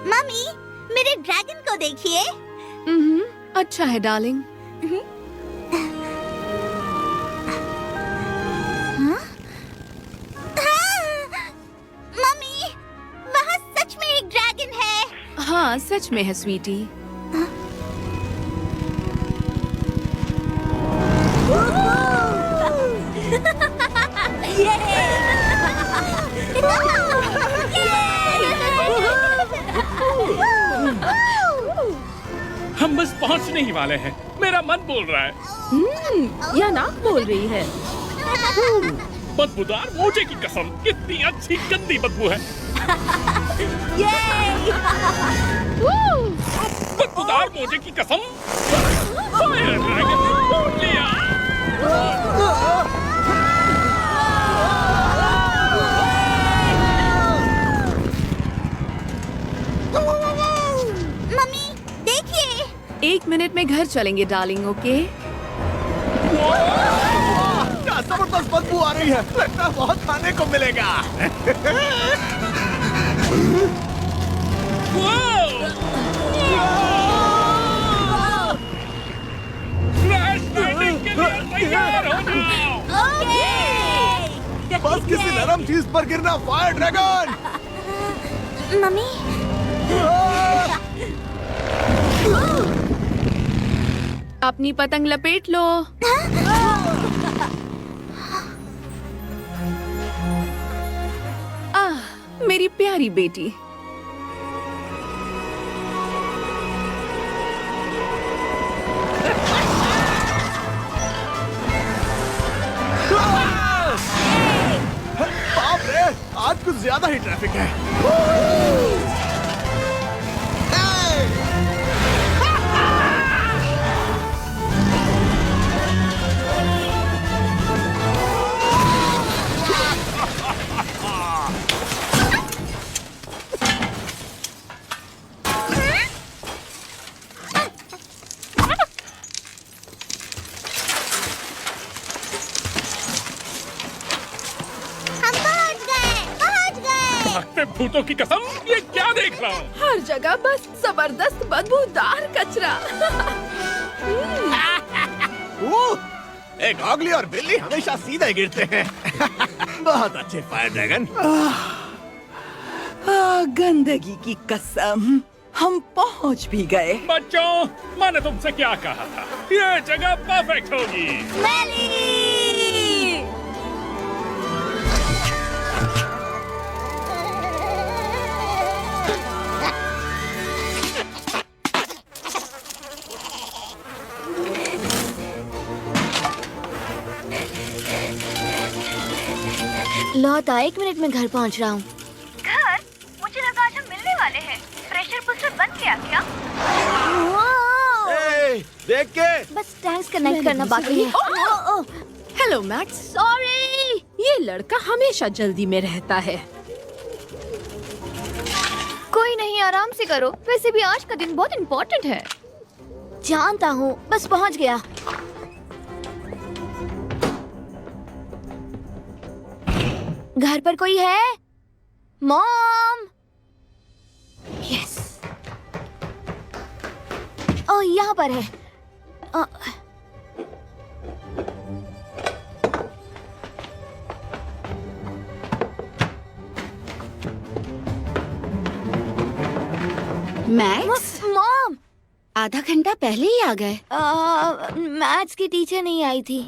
Mummy, मेरे dragon को देखिए। अच्छा है डार्लिंग। मम्मी, वहाँ सच में एक ड्रैगन है। हाँ, सच में है स्वीटी। हम बस पहुंचने ही वाले हैं। मेरा मन बोल रहा है। या नाक बोल रही है। बदबूदार मोजे की कसम, कितनी अच्छी गंदी बदबू है। बदबूदार मोजे की कसम। फायर ड्रैगन ढूंढ लिया। मम्मी, देखिए। 1 मिनट में घर चलेंगे डार्लिंग, ओके? क्या जबरदस्त बदबू आ रही है। लगता है बहुत खाने को मिलेगा। फ्लैश लैंडिंग के लिए तैयार हो जाओ। बस किसी नरम चीज पर गिरना, फायर ड्रैगन। मम्मी, अपनी पतंग लपेट लो। मेरी प्यारी बेटी। बाप रे, आज कुछ ज्यादा ही ट्रैफिक है। भूतों की कसम, ये क्या देख रहा हूँ? हर जगह बस जबरदस्त बदबूदार कचरा। एक ऑगली और बिल्ली हमेशा सीधे गिरते हैं। बहुत अच्छे फायर ड्रैगन। गंदगी की कसम, हम पहुंच भी गए। बच्चों, मैंने तुमसे क्या कहा था? ये जगह परफेक्ट होगी। लौटा, 1 मिनट में घर पहुंच रहा हूँ। घर? मुझे लगा आज हम मिलने वाले हैं। प्रेशर बूस्टर बन गया क्या? देख के। बस टैंक्स कनेक्ट करना बाकी है। Hello max. सॉरी, ये लड़का हमेशा जल्दी में रहता है। कोई नहीं, आराम से करो, वैसे भी आज का दिन बहुत इम्पोर्टेंट है। जानता हूँ, बस पहुँच गया। घर पर कोई है? मॉम। यस। ओह, यहाँ पर है। मैक्स, मॉम, आधा घंटा पहले ही आ गए। मैथ्स की टीचर नहीं आई थी।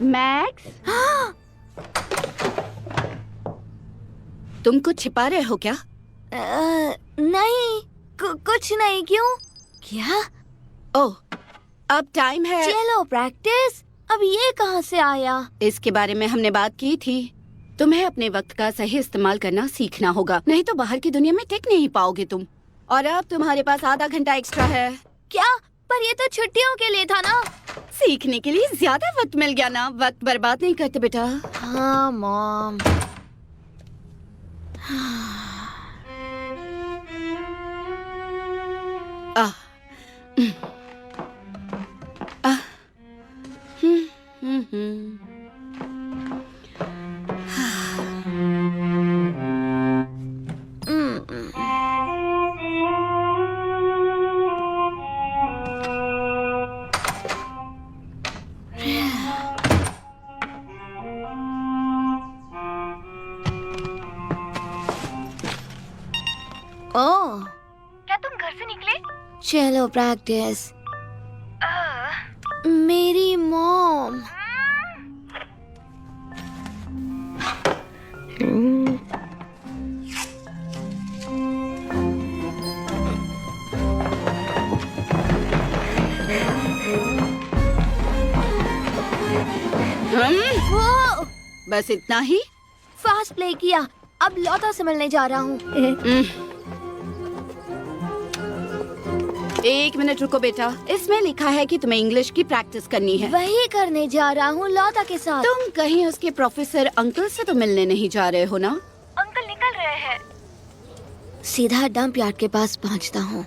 मैक्स, तुम कुछ छिपा रहे हो क्या? नहीं, कुछ नहीं। क्यों? क्या? ओह, अब टाइम है। चलो प्रैक्टिस। अब ये कहाँ से आया? इसके बारे में हमने बात की थी। तुम्हें अपने वक्त का सही इस्तेमाल करना सीखना होगा, नहीं तो बाहर की दुनिया में टिक नहीं पाओगे तुम। और अब तुम्हारे पास आधा घंटा एक्स्ट्रा है। क्या? पर ये तो छुट्टियों के लिए था ना। सीखने के लिए ज्यादा वक्त मिल गया ना। वक्त बर्बाद नहीं करते बेटा। हाँ मॉम। आह, आह, हम्म। ओह, क्या तुम घर से निकले? चलो प्रैक्टिस। मेरी मॉम। वो बस इतना ही? फास्ट प्ले किया, अब लौटा से मिलने जा रहा हूँ। 1 मिनट रुको बेटा, इसमें लिखा है कि तुम्हें इंग्लिश की प्रैक्टिस करनी है। वही करने जा रहा हूँ लौटा के साथ। तुम कहीं उसके प्रोफेसर अंकल से तो मिलने नहीं जा रहे हो ना? अंकल निकल रहे हैं। सीधा डंप यार्ड के पास पहुँचता हूँ।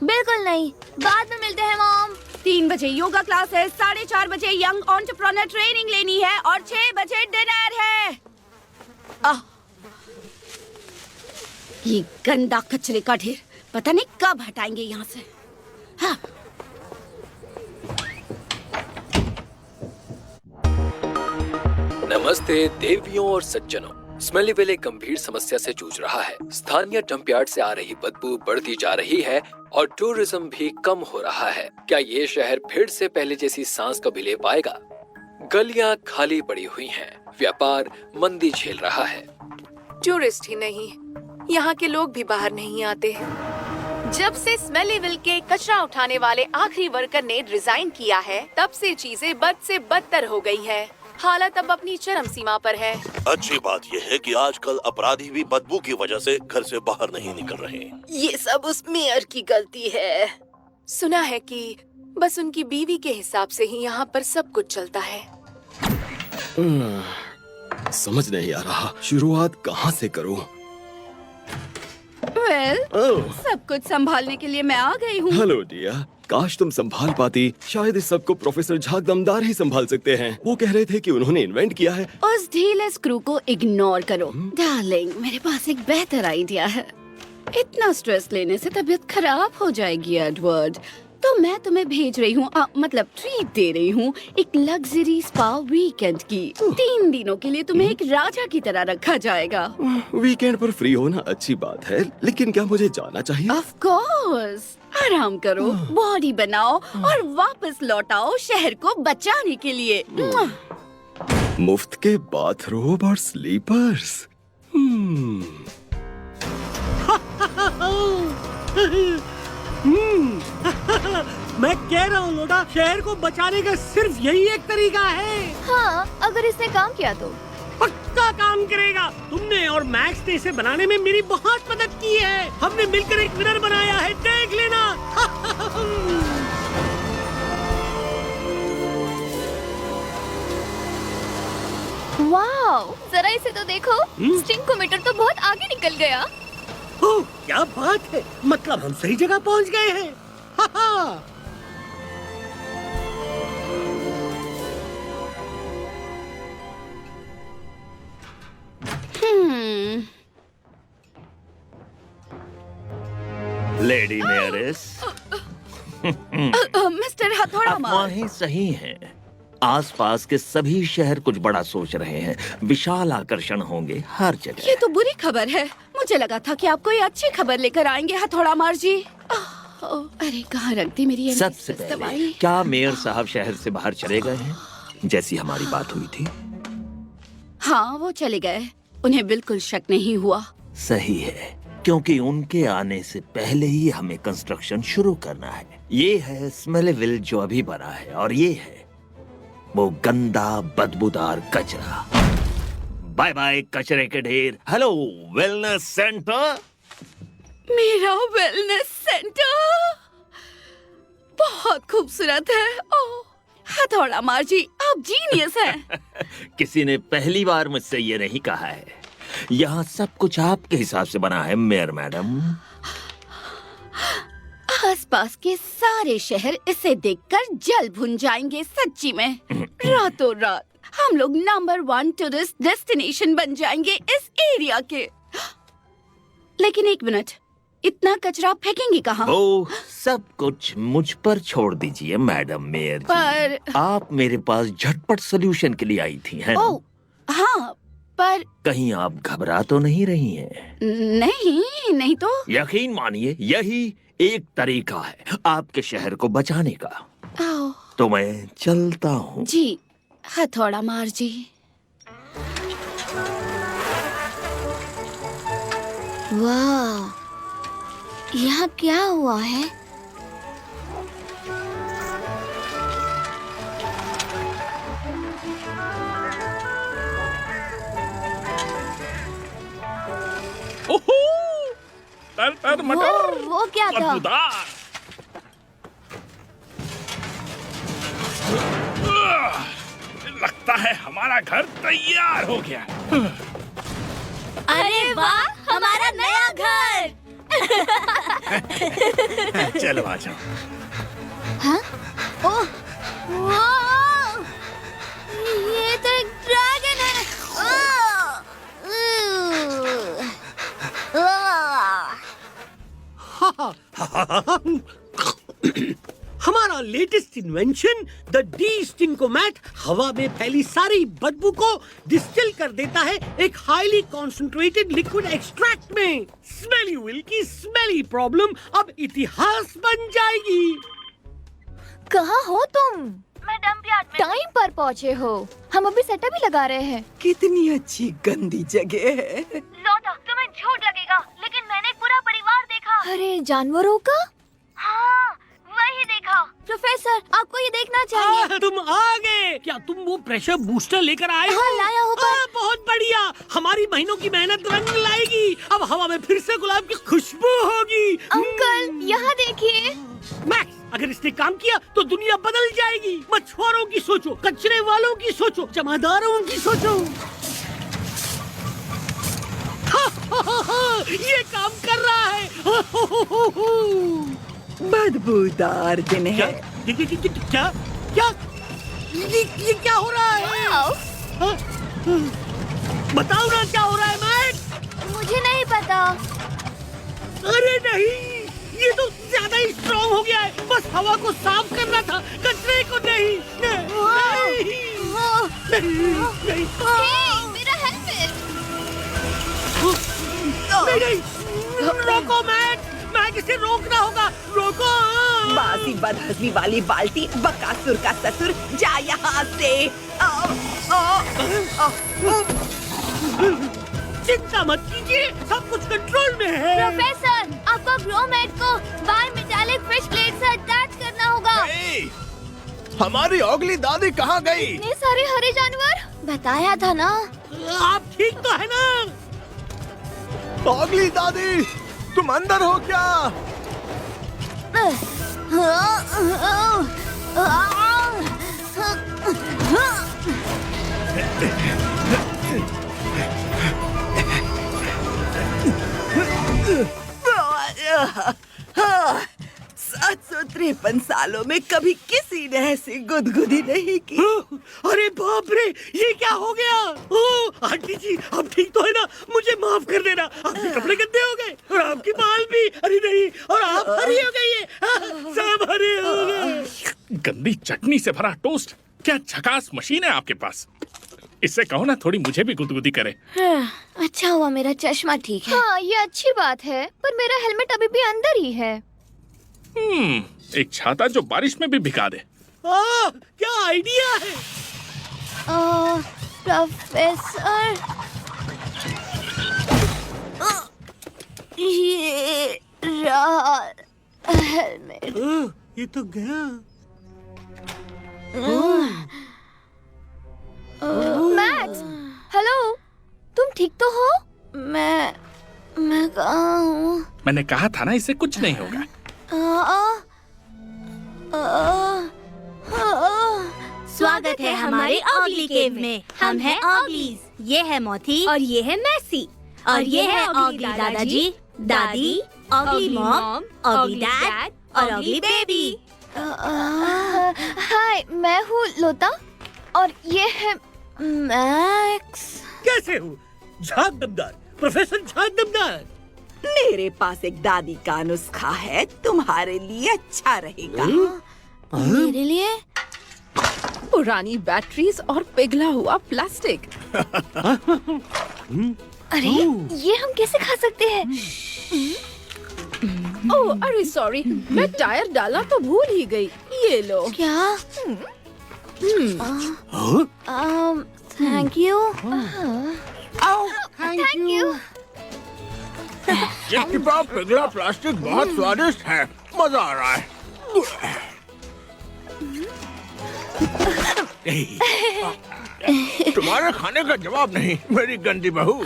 बिल्कुल नहीं, बाद में मिलते हैं मॉम। 3 बजे योगा क्लास है, 4:30 बजे यंग एंटरप्रेन्योर ट्रेनिंग लेनी है और 6 बजे डिनर है। ये गंदा कचरे का ढेर, पता नहीं कब हटाएंगे यहाँ से। हाँ। नमस्ते देवियों और सज्जनों। स्मेलीविल एक गंभीर समस्या से जूझ रहा है। स्थानीय डंपयार्ड से आ रही बदबू बढ़ती जा रही है और टूरिज्म भी कम हो रहा है। क्या ये शहर फिर से पहले जैसी सांस कभी ले पाएगा? गलियां खाली पड़ी हुई हैं, व्यापार मंदी झेल रहा है। टूरिस्ट ही नहीं, यहाँ के लोग भी बाहर नहीं आते हैं। जब से स्मेलीविल के कचरा उठाने वाले आखिरी वर्कर ने रिजाइन किया है, तब से चीजें बद से बदतर हो गई है। हालत अब अपनी चरम सीमा पर है। अच्छी बात यह है कि आजकल अपराधी भी बदबू की वजह से घर से बाहर नहीं निकल रहे। ये सब उस मेयर की गलती है। सुना है कि बस उनकी बीवी के हिसाब से ही यहाँ पर सब कुछ चलता है। समझ नहीं आ रहा शुरुआत कहाँ से करूँ। सब कुछ संभालने के लिए मैं आ गई हूँ। हेलो डिया, काश तुम संभाल पाती। शायद इस सब को प्रोफेसर झाग दमदार ही संभाल सकते हैं। वो कह रहे थे कि उन्होंने इन्वेंट किया है। उस ढीले स्क्रू को इग्नोर करो। डार्लिंग, मेरे पास एक बेहतर आइडिया है। इतना स्ट्रेस लेने से तबीयत खराब हो जाएगी एडवर्ड। तो मैं तुम्हें भेज रही हूँ, मतलब ट्रीट दे रही हूँ, एक लग्जरी स्पा वीकेंड की। 3 दिनों के लिए तुम्हें एक राजा की तरह रखा जाएगा। वीकेंड पर फ्री होना अच्छी बात है, लेकिन क्या मुझे जाना चाहिए? Of course. आराम करो, बॉडी बनाओ और वापस लौटाओ शहर को बचाने के लिए। मुफ्त के बाथरोब और स्लीपर्स। मैं कह रहा हूँ लोटा, शहर को बचाने का सिर्फ यही एक तरीका है। हाँ, अगर इसने काम किया तो। पक्का काम करेगा। तुमने और मैक्स ने इसे बनाने में मेरी बहुत मदद की है। हमने मिलकर एक विनर बनाया है, देख लेना। वाओ, जरा इसे तो देखो। स्टिंकोमीटर तो बहुत आगे निकल गया। ओह, क्या बात है, मतलब हम सही जगह पहुंच गए हैं। हा हा। लेडी मेयरेस, मिस्टर हथौड़ा मार। अफवाहें सही हैं। आसपास के सभी शहर कुछ बड़ा सोच रहे हैं। विशाल आकर्षण होंगे हर जगह। ये तो बुरी खबर है। मुझे लगा था कि आप कोई अच्छी खबर लेकर आएंगे हथौड़ा मार जी। अरे कहाँ रख दी मेरी ये सबसे पहले, क्या मेयर साहब शहर से बाहर चले गए हैं, जैसी हमारी बात हुई थी? हाँ, वो चले गए। उन्हें बिल्कुल शक नहीं हुआ। सही है, क्योंकि उनके आने से पहले ही हमें कंस्ट्रक्शन शुरू करना है। ये है स्मेलीविल जो अभी बना है, और ये है वो गंदा बदबूदार कचरा। बाय बाय कचरे के ढेर। Hello wellness centre. मेरा वेलनेस सेंटर बहुत खूबसूरत है। ओह, हथौड़ा मार जी, आप जीनियस हैं। किसी ने पहली बार मुझसे ये नहीं कहा है। यहाँ सब कुछ आपके हिसाब से बना है मेयर मैडम। आसपास के सारे शहर इसे देखकर जल भुन जाएंगे। सच्ची में रातों रात हम लोग नंबर 1 टूरिस्ट डेस्टिनेशन बन जाएंगे इस एरिया के। लेकिन एक मिनट, इतना कचरा फेंकेंगे कहाँ? वो सब कुछ मुझ पर छोड़ दीजिए मैडम मेयर जी। पर आप मेरे पास झटपट सॉल्यूशन के लिए आई थी, है ना? ओह हाँ, पर कहीं आप घबरा तो नहीं रही हैं? नहीं तो। यकीन मानिए, यही एक तरीका है आपके शहर को बचाने का। तो मैं चलता हूँ। जी हथौड़ा मार जी। वाह, यहाँ क्या हुआ है? ओहो, तर मटर। वो क्या था? बदबूदार। लगता है हमारा घर तैयार हो गया। अरे वाह, हमारा नया घर। चलो आ जाओ। हाँ? ओह, वाह, ये तो एक ड्रैगन है। हमारा लेटेस्ट इन्वेंशन द डी स्टिंकोमैट हवा में फैली सारी बदबू को डिस्टिल कर देता है एक हाईली कॉन्सेंट्रेटेड लिक्विड एक्सट्रैक्ट में। स्मेलीविल की स्मेली प्रॉब्लम अब इतिहास बन जाएगी। कहाँ हो तुम? मैं डंपयार्ड में। टाइम पर पहुँचे हो। हम अभी सेटअप ही लगा रहे हैं। कितनी अच्छी गंदी जगह है। लौटा, तुम्हें झूठ लगेगा, लेकिन मैंने एक पूरा परिवार देखा। अरे जानवरों का? हाँ, वही देखा। प्रोफेसर, आपको ये देखना चाहिए। तुम आ गए। क्या तुम वो प्रेशर बूस्टर लेकर आए हो? हाँ, लाया हूँ पर... बहुत बढ़िया। हमारी महीनों की मेहनत रंग लाएगी। अब हवा में फिर से गुलाब की खुशबू होगी। अंकल, यहाँ देखिए। मैक्स, अगर इसने काम किया तो दुनिया बदल जाएगी। मछुआरों की सोचो, कचरे वालों की सोचो, जमादारों की सोचो। ये काम कर रहा है। बदबूदार दिन है। क्या ये क्या हो रहा है? बताओ ना क्या हो रहा है मैक्स? मुझे नहीं पता। अरे नहीं, ये तो ज्यादा ही स्ट्रॉन्ग हो गया है। बस हवा को साफ करना था, कचरे को नहीं। मेरा हेलमेट। नहीं, रोको मैक्स, मैक्स इसे रोकना होगा। रोको। बासी बदहजमी वाली बाल्टी, बकासुर का ससुर, जा यहाँ से। चिंता मत कीजिए, सब कुछ कंट्रोल में है। प्रोफेसर, आपको ग्रोमेट को बार मेटालिक फिश प्लेट से अटैच करना होगा। हमारी ओगली दादी कहाँ गई? इतने सारे हरे जानवर। बताया था ना। आप ठीक तो है ना? ऑगली दादी, तुम अंदर हो क्या? सात 753 सालों में कभी किसी ने ऐसी गुदगुदी नहीं की। अरे बाप रे, ये क्या हो गया? आंटी जी, आप ठीक तो है ना? मुझे माफ कर देना, आपके कपड़े गंदे हो गए और आपकी बाल भी। अरे नहीं, और आप हरी हो गई है, सब हरे हो गए। गंदी चटनी से भरा टोस्ट, क्या झकास मशीन है आपके पास। इससे कहो ना थोड़ी मुझे भी गुदगुदी करे। अच्छा हुआ मेरा चश्मा ठीक है। हाँ, ये अच्छी बात है, पर मेरा हेलमेट अभी भी अंदर ही है। एक छाता जो बारिश में भी भिगा दे। क्या आइडिया है? प्रोफेसर, ये रहा हेलमेट। ये तो गया। मैक्स, हेलो, तुम ठीक तो हो? मैं कहाँ हूँ? मैंने कहा था ना, इससे कुछ नहीं होगा। स्वागत है हमारे ऑगली केव में। हम हैं ऑगलीज। ये है मोथी और ये है मैसी और ये है ऑगली दादाजी, दादी, ऑगली मॉम, ऑगली डैड और ऑगली बेबी। हाय, मैं हूँ लोता और ये है मैक्स। कैसे हूँ? झाग दमदार, प्रोफेसर झाग दमदार। मेरे पास एक दादी का नुस्खा है, तुम्हारे लिए अच्छा रहेगा। मेरे लिए? पुरानी बैटरीज और पिघला हुआ प्लास्टिक। अरे, ये हम कैसे खा सकते हैं? ओह, अरे सॉरी, मैं टायर डाला तो भूल ही गई। ये लो। क्या? Thank you. Thank you. ये पिघला प्लास्टिक बहुत स्वादिष्ट है, मजा आ रहा है। तुम्हारे खाने का जवाब नहीं, मेरी गंदी बहू।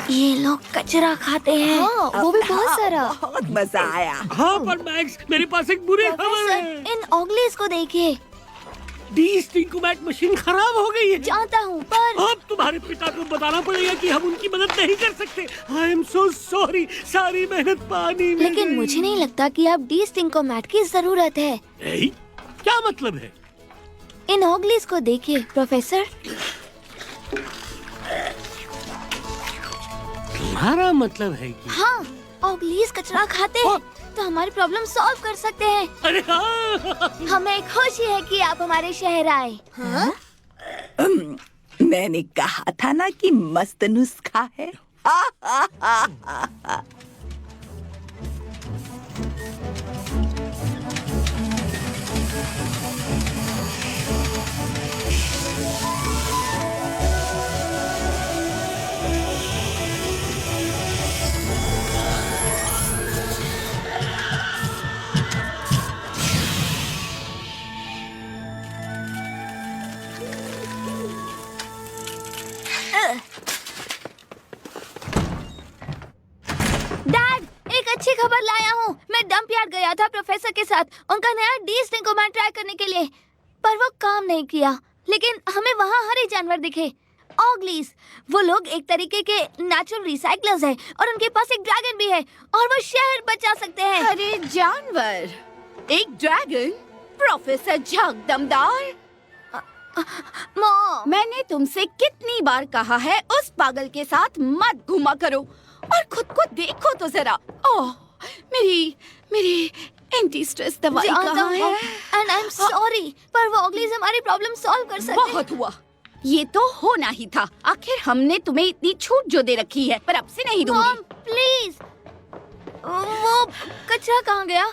ये लोग कचरा खाते हैं। हाँ, वो भी बहुत सारा। बहुत मजा आया। हाँ, पर मैक्स, मेरे पास एक बुरी खबर है। इन ऑगलीज को देखिए। डी-स्टिंकोमैट मशीन खराब हो गई है। जानता हूँ, पर अब तुम्हारे पिता को बताना पड़ेगा कि हम उनकी मदद नहीं कर सकते। आई एम सो सॉरी, सारी मेहनत पानी में लेकिन गई। मुझे नहीं लगता कि अब डी-स्टिंकोमैट की जरूरत है। क्या मतलब है? इन ऑगलीज को देखिए, प्रोफेसर। तुम्हारा मतलब है कि हाँ, ऑगलीज कचरा खाते हैं, तो हमारी प्रॉब्लम सॉल्व कर सकते हैं। अरे हाँ। हमें खुशी है कि आप हमारे शहर आए। हाँ? मैंने कहा था ना कि मस्त नुस्खा है। डैड, एक अच्छी खबर लाया हूँ। मैं डंप यार्ड गया था प्रोफेसर के साथ, उनका नया डी-स्टिंकोमैट ट्राई करने के लिए, पर वो काम नहीं किया। लेकिन हमें वहाँ हरे जानवर दिखे, ऑगलीज। वो लोग एक तरीके के नेचुरल रिसाइक्लर्स हैं और उनके पास एक ड्रैगन भी है और वो शहर बचा सकते हैं। अरे जानवर, एक ड्रैगन? प्रोफेसर झाग दमदार, मॉम, मैंने तुमसे कितनी बार कहा है उस पागल के साथ मत घुमा करो और खुद को देखो तो जरा। ओह, मेरी एंटी स्ट्रेस दवाई कहाँ है? एंड आई एम सॉरी, पर वो ऑगलीज हमारी प्रॉब्लम सॉल्व कर सकते हैं। बहुत हुआ, ये तो होना ही था। आखिर हमने तुम्हें इतनी छूट जो दे रखी है, पर अब से नहीं दूंगी। Mom, please. वो कचरा कहाँ गया?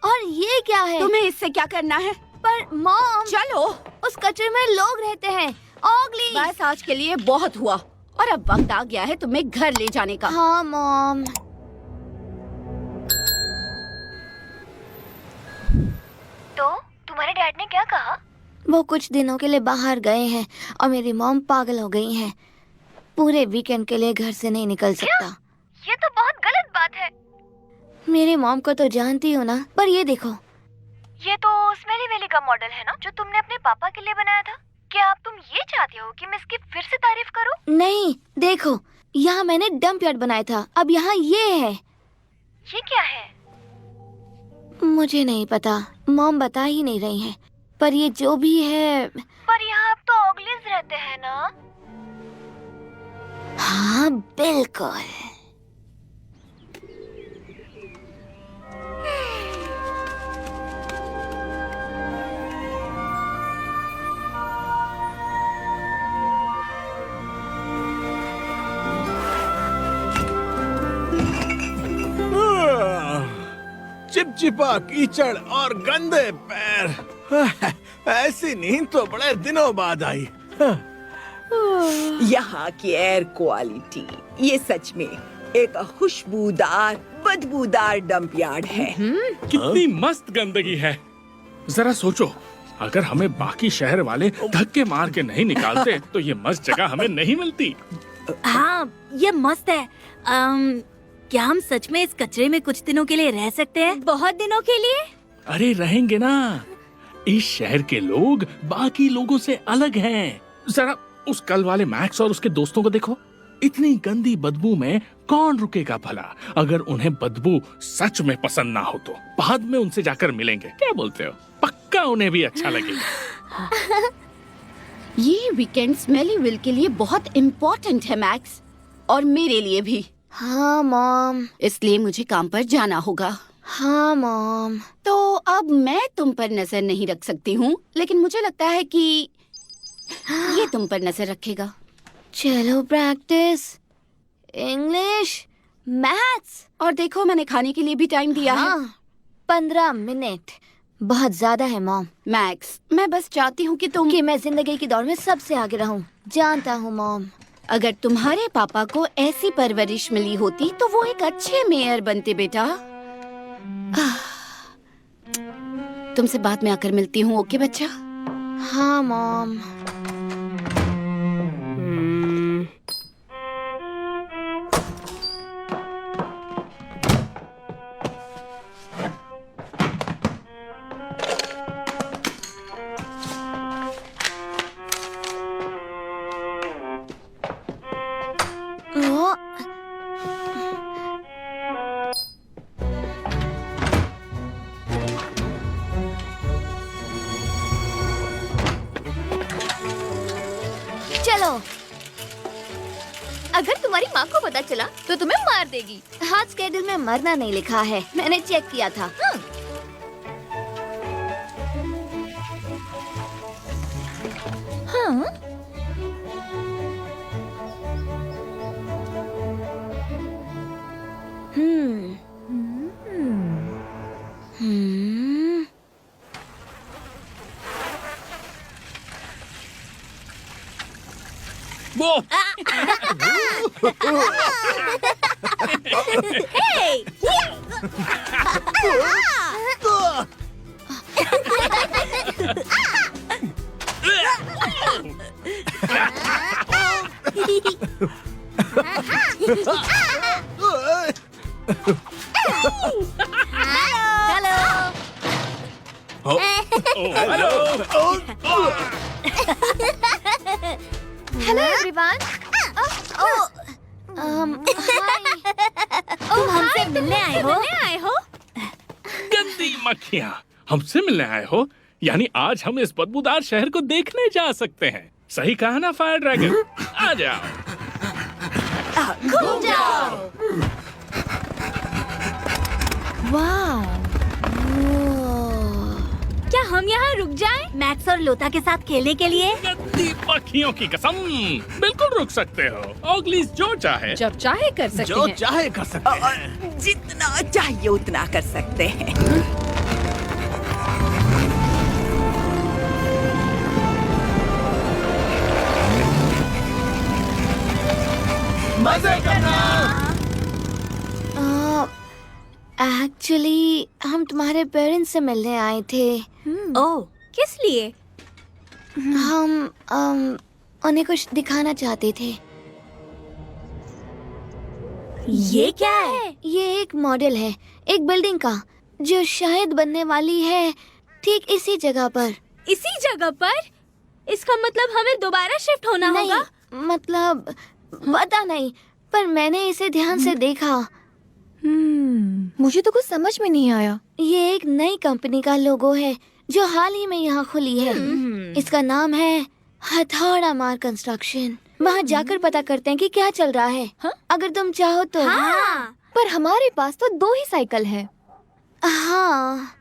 और ये क्या है? तुम्हें इससे क्या करना है? पर मॉम, चलो, उस कचरे में लोग रहते हैं, ऑगली। बस आज के लिए बहुत हुआ और अब वक्त आ गया है तुम्हें घर ले जाने का। हाँ मॉम। तो तुम्हारे डैड ने क्या कहा? वो कुछ दिनों के लिए बाहर गए हैं और मेरी मॉम पागल हो गई हैं। पूरे वीकेंड के लिए घर से नहीं निकल सकता। ये तो बहुत गलत बात है। मेरी मॉम को तो जानती हो ना, पर ये देखो। ये तो स्मेली वेली का मॉडल है ना, जो तुमने अपने पापा के लिए बनाया था। क्या अब तुम ये चाहते हो कि मैं इसकी फिर से तारीफ करूं? नहीं, देखो, यहाँ मैंने डंप यार्ड बनाया था, अब यहाँ ये है। ये क्या है? मुझे नहीं पता, मॉम बता ही नहीं रही है, पर ये जो भी है। पर यहाँ अब तो ऑगलीज रहते हैं ना? हाँ बिल्कुल। चिपचिपा कीचड़ और गंदे पैर। ऐसी नींद तो बड़े दिनों बाद आई। यहाँ की एयर क्वालिटी ये सच में एक खुशबूदार बदबूदार डंप यार्ड है। कितनी मस्त गंदगी है। जरा सोचो, अगर हमें बाकी शहर वाले धक्के मार के नहीं निकालते तो ये मस्त जगह हमें नहीं मिलती। हाँ, ये मस्त है। क्या हम सच में इस कचरे में कुछ दिनों के लिए रह सकते हैं? बहुत दिनों के लिए? अरे रहेंगे ना। इस शहर के लोग बाकी लोगों से अलग हैं। जरा उस कल वाले मैक्स और उसके दोस्तों को देखो। इतनी गंदी बदबू में कौन रुकेगा भला? अगर उन्हें बदबू सच में पसंद ना हो तो बाद में उनसे जाकर मिलेंगे। क्या बोलते हो? पक्का उन्हें भी अच्छा लगेगा। ये वीकेंड स्मेलीविल के लिए बहुत इम्पोर्टेंट है मैक्स, और मेरे लिए भी। हाँ मॉम। इसलिए मुझे काम पर जाना होगा। हाँ मॉम। तो अब मैं तुम पर नजर नहीं रख सकती हूँ, लेकिन मुझे लगता है कि ये तुम पर नजर रखेगा। चलो प्रैक्टिस, इंग्लिश, मैथ्स। और देखो, मैंने खाने के लिए भी टाइम दिया है। 15 मिनट बहुत ज्यादा है मॉम। मैक्स, मैं बस चाहती हूँ कि मैं जिंदगी की दौड़ में सबसे आगे रहूं। जानता हूँ मॉम। अगर तुम्हारे पापा को ऐसी परवरिश मिली होती तो वो एक अच्छे मेयर बनते बेटा। तुमसे बाद में आकर मिलती हूँ, ओके बच्चा? हाँ मॉम। चलो, अगर तुम्हारी माँ को पता चला तो तुम्हें मार देगी। हाथ स्केड्यूल में मरना नहीं लिखा है, मैंने चेक किया था। हाँ? वो Hey! Hello everyone. तुम हमसे मिलने आए हो? गंदी मक्खियाँ, हमसे मिलने आए हो? यानी आज हम इस बदबूदार शहर को देखने जा सकते हैं। सही कहा ना फायर ड्रैगन? आ जाओ। घूम जाओ। वाह, क्या हम यहाँ रुक जाएं? मैक्स और लोता के साथ खेलने के लिए? गंदी मक्खियों की कसम, बिल्कुल रुक सकते हो। ऑगलीज जो चाहे जब चाहे कर सकते जो हैं। चाहे कर सकते हैं। जितना चाहिए उतना कर सकते हैं। मजे करना। एक्चुअली हम तुम्हारे पेरेंट्स से मिलने आए थे। ओह, किस लिए? हम उन्हें कुछ दिखाना चाहते थे। ये क्या है? ये एक मॉडल है एक बिल्डिंग का जो शायद बनने वाली है ठीक इसी जगह पर। इसी जगह पर? इसका मतलब हमें दोबारा शिफ्ट होना नहीं, होगा? मतलब पता नहीं, पर मैंने इसे ध्यान से देखा। मुझे तो कुछ समझ में नहीं आया। ये एक नई कंपनी का लोगो है जो हाल ही में यहाँ खुली है। इसका नाम है हथौड़ा मार कंस्ट्रक्शन। वहाँ जाकर पता करते हैं कि क्या चल रहा है। अगर तुम चाहो तो। हाँ। पर हमारे पास तो 2 ही साइकिल हैं। हाँ।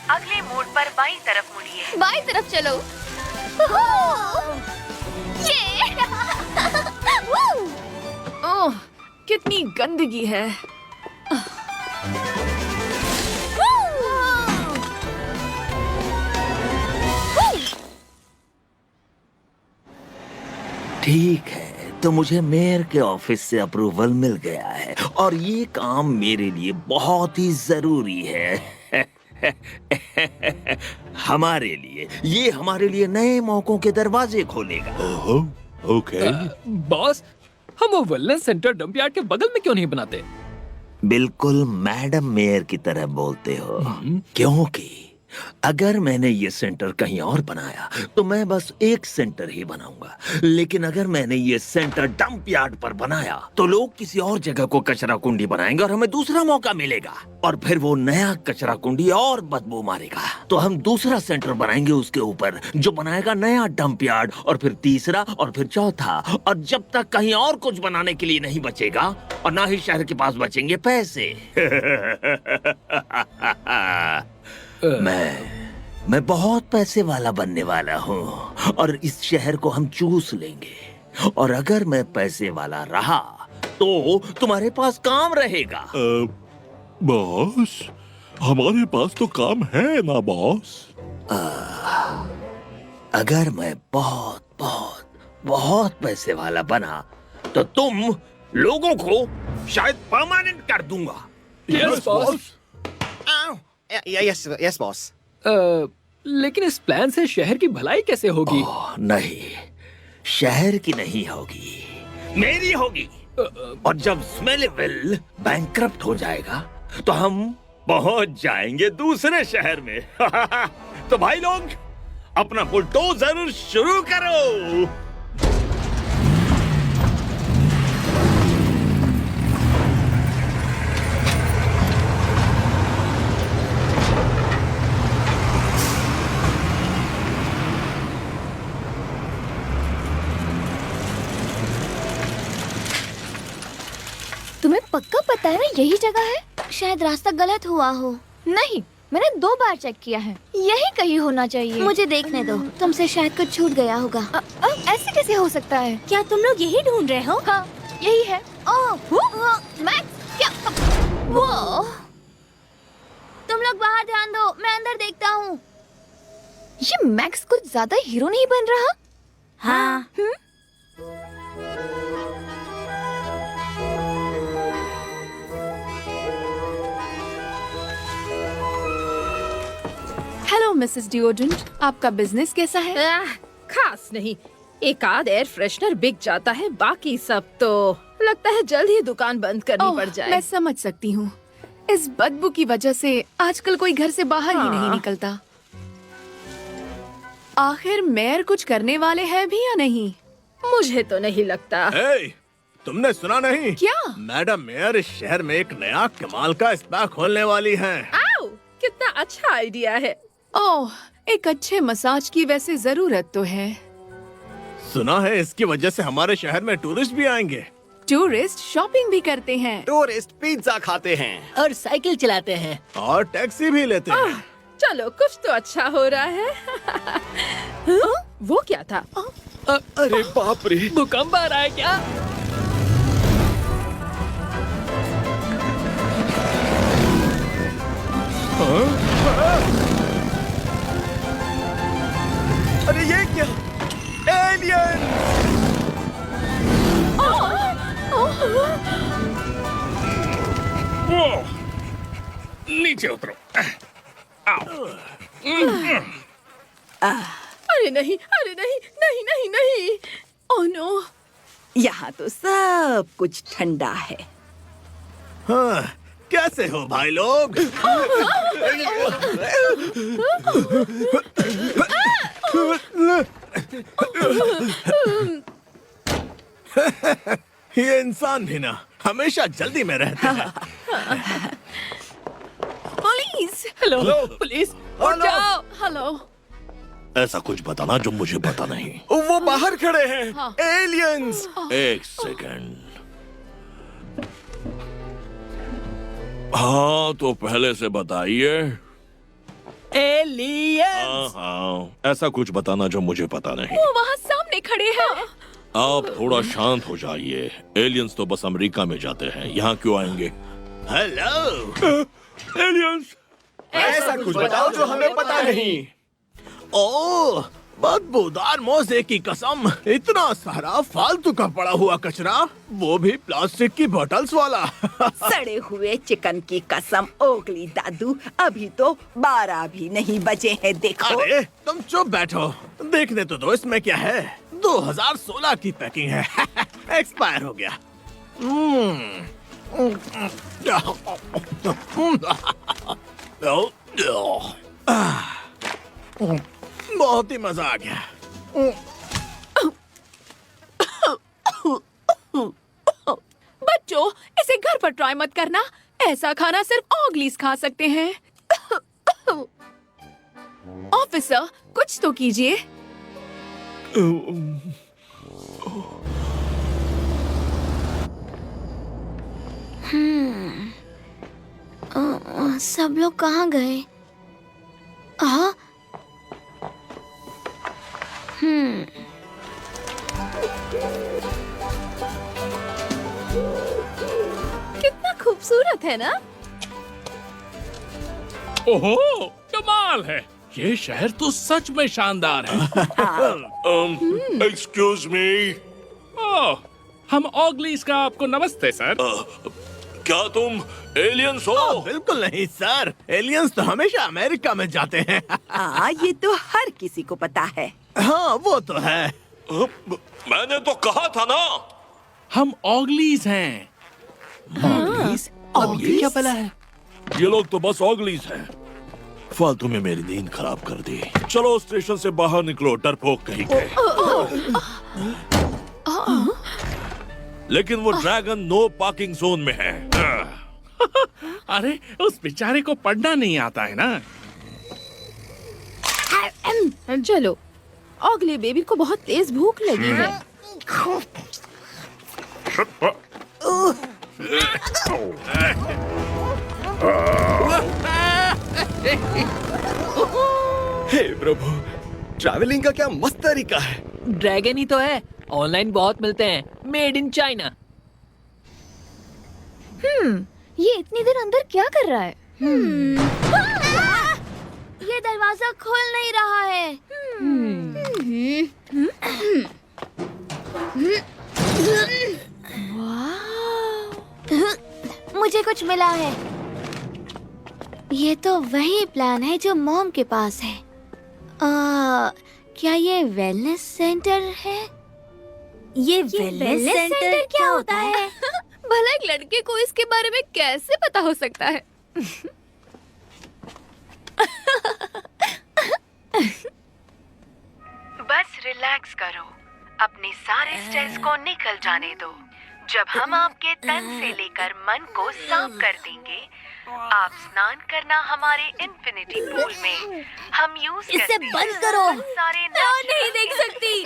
अगले मोड़ पर बाईं तरफ मुड़िए। बाईं तरफ चलो। ओह, कितनी गंदगी है। ठीक है, तो मुझे मेयर के ऑफिस से अप्रूवल मिल गया है और ये काम मेरे लिए बहुत ही जरूरी है। हमारे लिए नए मौकों के दरवाजे खोलेगा। ओहो, ओके। बॉस, हम वो वेलनेस सेंटर डंपयार्ड के बगल में क्यों नहीं बनाते? बिल्कुल मैडम मेयर की तरह बोलते हो, क्योंकि अगर मैंने ये सेंटर कहीं और बनाया तो मैं बस एक सेंटर ही बनाऊंगा, लेकिन अगर मैंने ये सेंटर डंप यार्ड पर बनाया तो लोग किसी और जगह को कचरा कुंडी बनाएंगे और हमें दूसरा मौका मिलेगा, और फिर वो नया कचरा कुंडी और बदबू मारेगा। तो हम दूसरा सेंटर बनाएंगे उसके ऊपर जो बनाएगा नया डंप यार्ड, और फिर तीसरा और फिर चौथा, और जब तक कहीं और कुछ बनाने के लिए नहीं बचेगा और ना ही शहर के पास बचेंगे पैसे। मैं बहुत पैसे वाला बनने वाला हूँ और इस शहर को हम चूस लेंगे, और अगर मैं पैसे वाला रहा तो तुम्हारे पास काम रहेगा। बॉस, हमारे पास तो काम है ना बॉस। अगर मैं बहुत बहुत बहुत पैसे वाला बना तो तुम लोगों को शायद परमानेंट कर दूंगा। Yes boss. Yes boss. लेकिन इस प्लान से शहर की भलाई कैसे होगी? नहीं, शहर की नहीं होगी, मेरी होगी। और जब स्मेलीविल बैंकरप्ट हो जाएगा तो हम पहुंच जाएंगे दूसरे शहर में। तो भाई लोग, अपना बुलडोजर शुरू करो। तुम्हें पक्का पता है ना यही जगह है? शायद रास्ता गलत हुआ हो। नहीं, मैंने 2 बार चेक किया है। यही कहीं होना चाहिए। मुझे देखने दो, तुमसे शायद कुछ छूट गया होगा। ऐसे कैसे हो सकता है? क्या तुम लोग यही ढूंढ रहे हो? हाँ, यही है। मैक्स, क्या? वो तुम लोग बाहर ध्यान दो, मैं अंदर देखता हूँ। ये मैक्स कुछ ज्यादा हीरो नहीं बन रहा? हाँ। हेलो मिसेस डिओडेंट, आपका बिजनेस कैसा है? खास नहीं, एक आध एयर फ्रेशनर बिक जाता है, बाकी सब तो लगता है जल्द ही दुकान बंद करनी पड़ जाए। मैं समझ सकती हूँ, इस बदबू की वजह से आजकल कोई घर से बाहर ही नहीं निकलता। आखिर मेयर कुछ करने वाले हैं भी या नहीं? मुझे तो नहीं लगता। तुमने सुना नहीं? क्या? मैडम मेयर इस शहर में एक नया कमाल का स्पा खोलने वाली हैं। आओ, कितना अच्छा आइडिया है। ओह, एक अच्छे मसाज की वैसे जरूरत तो है। सुना है इसकी वजह से हमारे शहर में टूरिस्ट भी आएंगे। टूरिस्ट शॉपिंग भी करते हैं, टूरिस्ट पिज्जा खाते हैं और साइकिल चलाते हैं और टैक्सी भी लेते हैं। चलो, कुछ तो अच्छा हो रहा है। वो क्या था? अरे बाप रे, भूकंप आ रहा है क्या? क्या? एलियन! नीचे उतरो। अरे नहीं, अरे नहीं, नहीं नहीं नहीं। Oh no. यहाँ तो सब कुछ ठंडा है। हाँ, कैसे हो भाई लोग? ये इंसान भी ना हमेशा जल्दी में रहते हैं। पुलिस! Hello, police! उठ जाओ! हेलो! ऐसा कुछ बताना जो मुझे पता नहीं। वो बाहर खड़े हैं। हाँ। एलियंस! एक सेकंड। हाँ, तो पहले से बताइए। एलियंस! हाँ, ऐसा कुछ बताना जो मुझे पता नहीं। वो वहाँ सामने खड़े हैं। आप थोड़ा शांत हो जाइए। एलियंस तो बस अमेरिका में जाते हैं, यहाँ क्यों आएंगे? Hello, aliens! ऐसा कुछ बताओ जो हमें पता नहीं। ओह, बदबूदार मोजे की कसम, इतना सारा फालतू का पड़ा हुआ कचरा, वो भी प्लास्टिक की बोतल्स वाला। सड़े हुए चिकन की कसम, ओगली दादू, अभी तो 12 भी नहीं बजे हैं, देखो। अरे तुम चुप बैठो, देखने तो दो इसमें क्या है। 2016 की पैकिंग है। एक्सपायर हो गया। बहुत ही मजा आ गया। बच्चों, इसे घर पर ट्राई मत करना। ऐसा खाना सिर्फ ऑगलीज खा सकते हैं। ऑफिसर, कुछ तो कीजिए। सब लोग कहाँ गए? हाँ? कितना खूबसूरत है ना? ओहो, कमाल है। ये शहर तो सच में शानदार है। Excuse me. ओह, हम ऑगलीज का आपको नमस्ते सर। क्या तुम एलियंस हो? बिल्कुल नहीं सर, एलियंस तो हमेशा अमेरिका में जाते हैं। हाँ, ये तो हर किसी को पता है। हाँ, वो तो है। मैंने तो कहा था ना। हम ऑगलीज हैं। ऑगलीज? अब ये क्या भला है? ये लोग तो बस ऑगलीज हैं। फालतू में मेरी नींद खराब कर दी। चलो स्टेशन से बाहर निकलो, डरपोक कहीं के। लेकिन वो ड्रैगन नो पार्किंग जोन में है। अरे, उस बेचारे को पढ़ना नहीं आता है ना। चलो, ऑगली बेबी को बहुत तेज भूख लगी है। हे प्रभु, ट्रैवलिंग का क्या मस्त तरीका है। ड्रैगन ही तो है, ऑनलाइन बहुत मिलते हैं, मेड इन चाइना। ये इतनी देर अंदर क्या कर रहा है? ये दरवाजा खोल नहीं रहा है। मुझे कुछ मिला है। ये तो वही प्लान है जो मॉम के पास है। क्या ये वेलनेस सेंटर है? ये वेलनेस सेंटर क्या होता है? भला एक लड़के को इसके बारे में कैसे पता हो सकता है? बस रिलैक्स करो, अपने सारे स्ट्रेस को निकल जाने दो। जब हम आपके तन से लेकर मन को साफ कर देंगे, आप स्नान करना हमारे इंफिनिटी पूल में हम यूज इसे बंद करो। सारे नहीं देख सकती।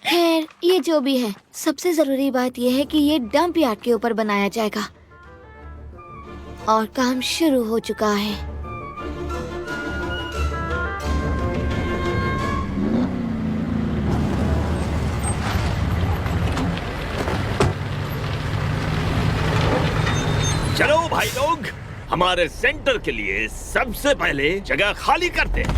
खैर, ये जो भी है, सबसे जरूरी बात यह है कि ये डंप यार्ड के ऊपर बनाया जाएगा और काम शुरू हो चुका है। चलो भाई लोग, हमारे सेंटर के लिए सबसे पहले जगह खाली करते हैं।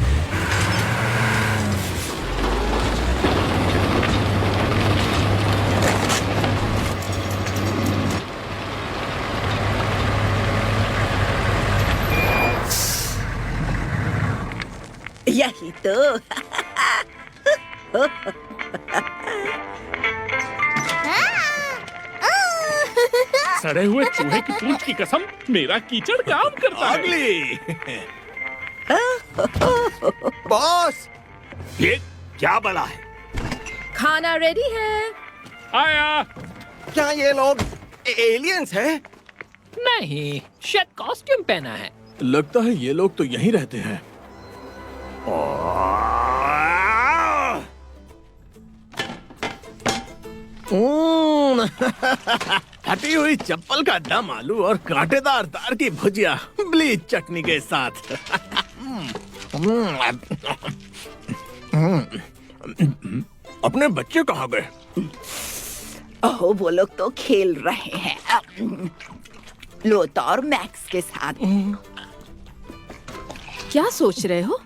यही तो। सड़े हुए चूहे की पूंछ की कसम, मेरा कीचड़ काम करता है। अगली बॉस, ये क्या बला है? खाना रेडी है। आया। क्या ये लोग एलियंस हैं? नहीं, शायद कॉस्ट्यूम पहना है। लगता है ये लोग तो यहीं रहते हैं। हटी हुई चप्पल का दम आलू और कांटेदार तार की भुजिया ब्लीच चटनी के साथ। अपने बच्चे कहाँ गए? ओह, वो लोग तो खेल रहे हैं लोता और मैक्स के साथ। क्या सोच रहे हो?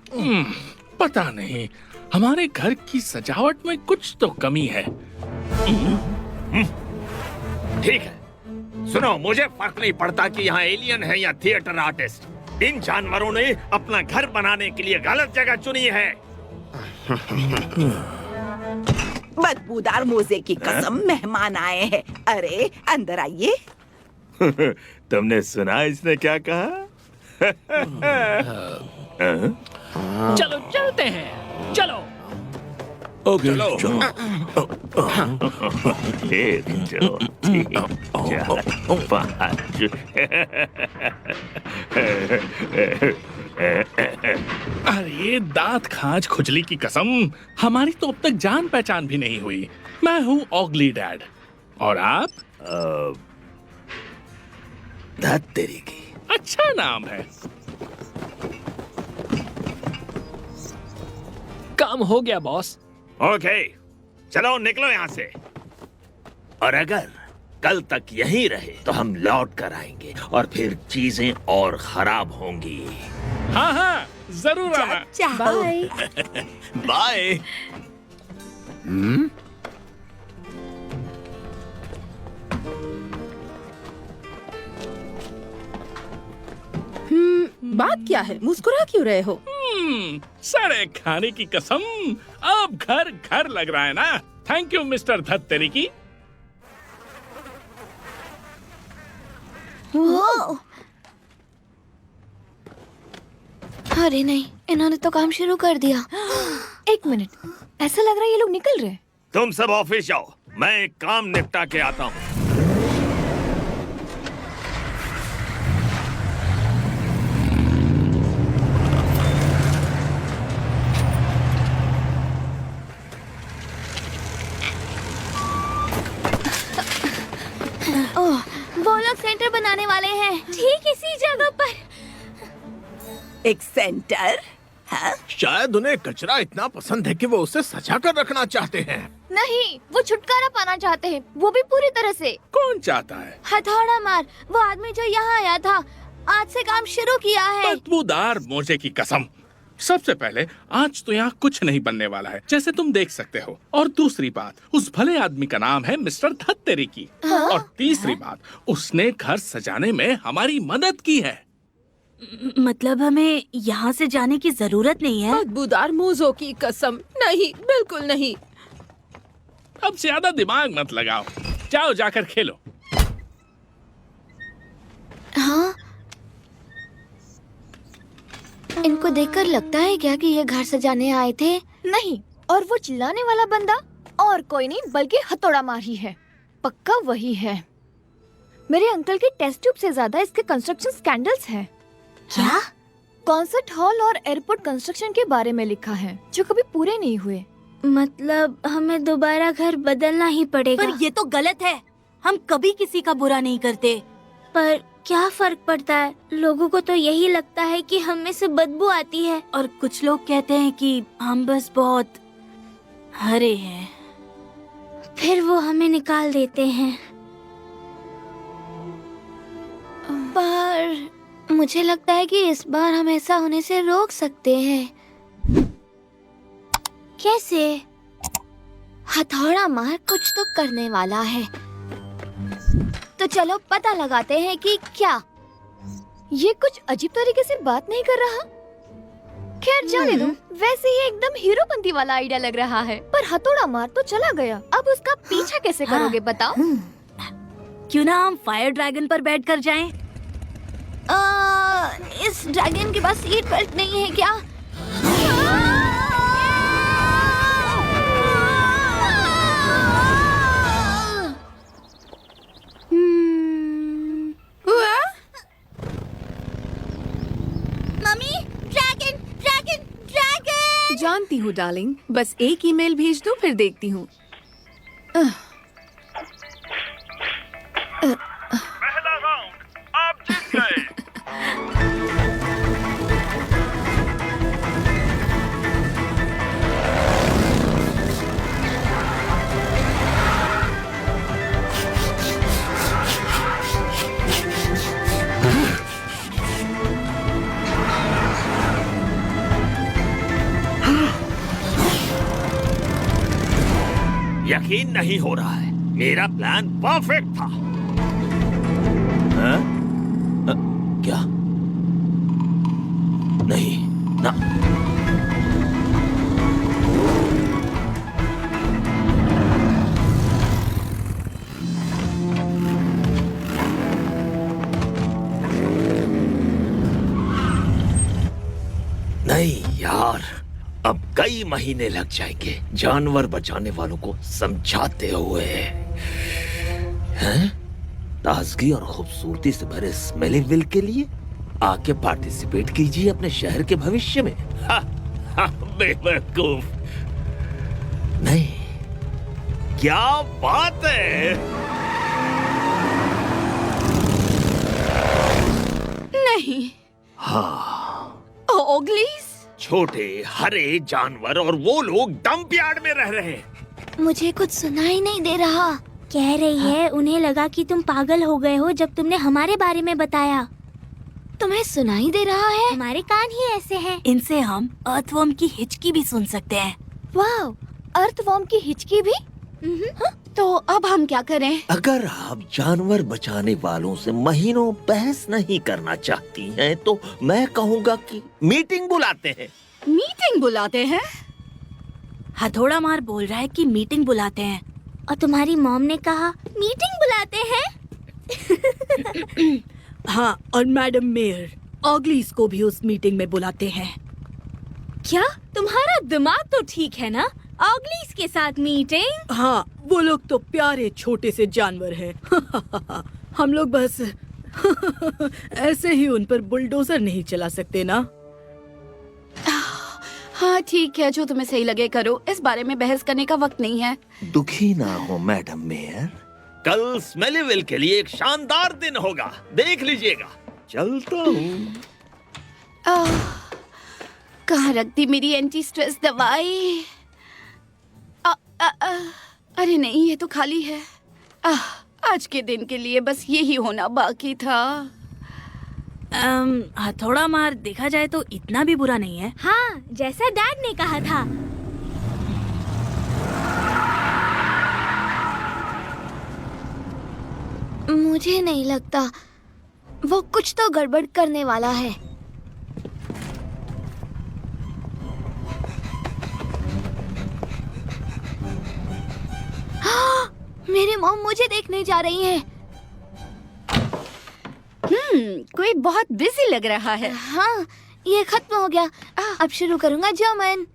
पता नहीं, हमारे घर की सजावट में कुछ तो कमी है। ठीक है, सुनो, मुझे फर्क नहीं पड़ता कि यहाँ एलियन है या थिएटर आर्टिस्ट। इन जानवरों ने अपना घर बनाने के लिए गलत जगह चुनी है। बदबूदार मोजे की कसम, मेहमान आए हैं। अरे अंदर आइए। तुमने सुना इसने क्या कहा? चलो चलते हैं, चलो। ओके, चलो। एक, दो, तीन, चार, पाँच। अरे दांत खाज खुजली की कसम, हमारी तो अब तक जान पहचान भी नहीं हुई। मैं हूँ ऑगली डैड, और आप? धत तेरी की। अच्छा नाम है। काम हो गया बॉस। ओके, चलो निकलो यहाँ से। और अगर कल तक यहीं रहे तो हम लौट कर आएंगे और फिर चीजें और खराब होंगी। हाँ हाँ, जरूर आना। बाय। बाय। बात क्या है? मुस्कुरा क्यों रहे हो? सड़े खाने की कसम, अब घर घर लग रहा है ना। थैंक यू मिस्टर धत्तेरी की। वो अरे नहीं, इन्होंने तो काम शुरू कर दिया। एक मिनट, ऐसा लग रहा है ये लोग निकल रहे हैं। तुम सब ऑफिस जाओ, मैं एक काम निपटा के आता हूँ। ओह, वो लोग सेंटर बनाने वाले हैं, ठीक इसी जगह पर। एक सेंटर? हाँ? शायद उन्हें कचरा इतना पसंद है कि वो उसे सजा कर रखना चाहते हैं। नहीं, वो छुटकारा पाना चाहते हैं, वो भी पूरी तरह से। कौन चाहता है? हथौड़ा मार, वो आदमी जो यहाँ आया था, आज से काम शुरू किया है। बदबूदार मोजे की कसम। सबसे पहले, आज तो यहाँ कुछ नहीं बनने वाला है, जैसे तुम देख सकते हो। और दूसरी बात, उस भले आदमी का नाम है मिस्टर धत्तेरी की। और तीसरी बात, उसने घर सजाने में हमारी मदद की है। मतलब हमें यहाँ से जाने की जरूरत नहीं है? बदबूदार मोजों की कसम, नहीं, बिल्कुल नहीं। अब ज्यादा दिमाग मत लगाओ, जाओ जाकर खेलो। हाँ? इनको देखकर लगता है क्या कि ये घर सजाने आए थे? नहीं, और वो चिल्लाने वाला बंदा और कोई नहीं बल्कि हथौड़ा मार ही है। पक्का वही है। मेरे अंकल के टेस्ट ट्यूब से ज्यादा इसके कंस्ट्रक्शन स्कैंडल्स हैं। क्या? कॉन्सर्ट हॉल और एयरपोर्ट कंस्ट्रक्शन के बारे में लिखा है, जो कभी पूरे नहीं हुए। मतलब हमें दोबारा घर बदलना ही पड़ेगा। पर ये तो गलत है। हम कभी किसी का बुरा नहीं करते। पर क्या फर्क पड़ता है? लोगों को तो यही लगता है कि हम में से बदबू आती है। और कुछ लोग कहते हैं कि हम बस बहुत हरे हैं। फिर वो हमें निकाल देते हैं। पर मुझे लगता है कि इस बार हम ऐसा होने से रोक सकते हैं। कैसे? हथौड़ा मार कुछ तो करने वाला है, तो चलो पता लगाते हैं कि क्या। ये कुछ अजीब तरीके से बात नहीं कर रहा। खैर जाने दो, वैसे ये एकदम हीरोपंती वाला आइडिया लग रहा है। पर हथौड़ा मार तो चला गया, अब उसका पीछा कैसे करोगे बताओ? क्यों ना हम फायर ड्रैगन पर बैठ कर जाएं? इस ड्रैगन के पास सीट बेल्ट नहीं है क्या? Mummy, dragon dragon dragon. जानती हूँ डार्लिंग, बस एक ईमेल भेज दो फिर देखती हूँ। पहला राउंड आप जीत गए। यकीन नहीं हो रहा है, मेरा प्लान परफेक्ट था। हाँ? क्या? नहीं ना। नहीं यार, अब कई महीने लग जाएंगे जानवर बचाने वालों को समझाते हुए। हैं? ताजगी और खूबसूरती से भरे स्मेलिंगविल के लिए आके पार्टिसिपेट कीजिए अपने शहर के भविष्य में। बेवकूफ। नहीं, क्या बात है। नहीं। हाँ, ओगलीज? छोटे हरे जानवर और वो लोग डंप यार्ड में रह रहे हैं। मुझे कुछ सुनाई नहीं दे रहा। कह रही है उन्हें लगा कि तुम पागल हो गए हो जब तुमने हमारे बारे में बताया। तुम्हें सुनाई दे रहा है? हमारे कान ही ऐसे हैं। इनसे हम अर्थवर्म की हिचकी भी सुन सकते हैं। वाव, अर्थवर्म की हिचकी भी? तो अब हम क्या करें? अगर आप जानवर बचाने वालों से महीनों बहस नहीं करना चाहती हैं, तो मैं कहूँगा कि मीटिंग बुलाते हैं। मीटिंग बुलाते हैं? हथौड़ा मार बोल रहा है कि मीटिंग बुलाते हैं, और तुम्हारी मॉम ने कहा मीटिंग बुलाते हैं। हाँ, और मैडम मेयर ऑगलीज को भी उस मीटिंग में बुलाते हैं। क्या तुम्हारा दिमाग तो ठीक है ना? ऑगलीज के साथ मीटिंग? हाँ, वो लोग तो प्यारे छोटे से जानवर हैं। हम लोग बस ऐसे ही उन पर बुलडोजर नहीं चला सकते ना। हाँ ठीक है, जो तुम्हें सही लगे करो, इस बारे में बहस करने का वक्त नहीं है। दुखी ना हो मैडम मेयर, कल स्मेलीविल के लिए एक शानदार दिन होगा, देख लीजिएगा। चलता हूँ। कहाँ रख दी मेरी एंटी स्ट्रेस दवाई? अरे नहीं, ये तो खाली है। आज के दिन के लिए बस यही होना बाकी था। हथौड़ा मार देखा जाए तो इतना भी बुरा नहीं है। हाँ, जैसा डैड ने कहा था। मुझे नहीं लगता, वो कुछ तो गड़बड़ करने वाला है। मेरी मॉम मुझे देखने जा रही है। कोई बहुत बिजी लग रहा है। हाँ, ये खत्म हो गया। अब शुरू करूंगा जर्मन।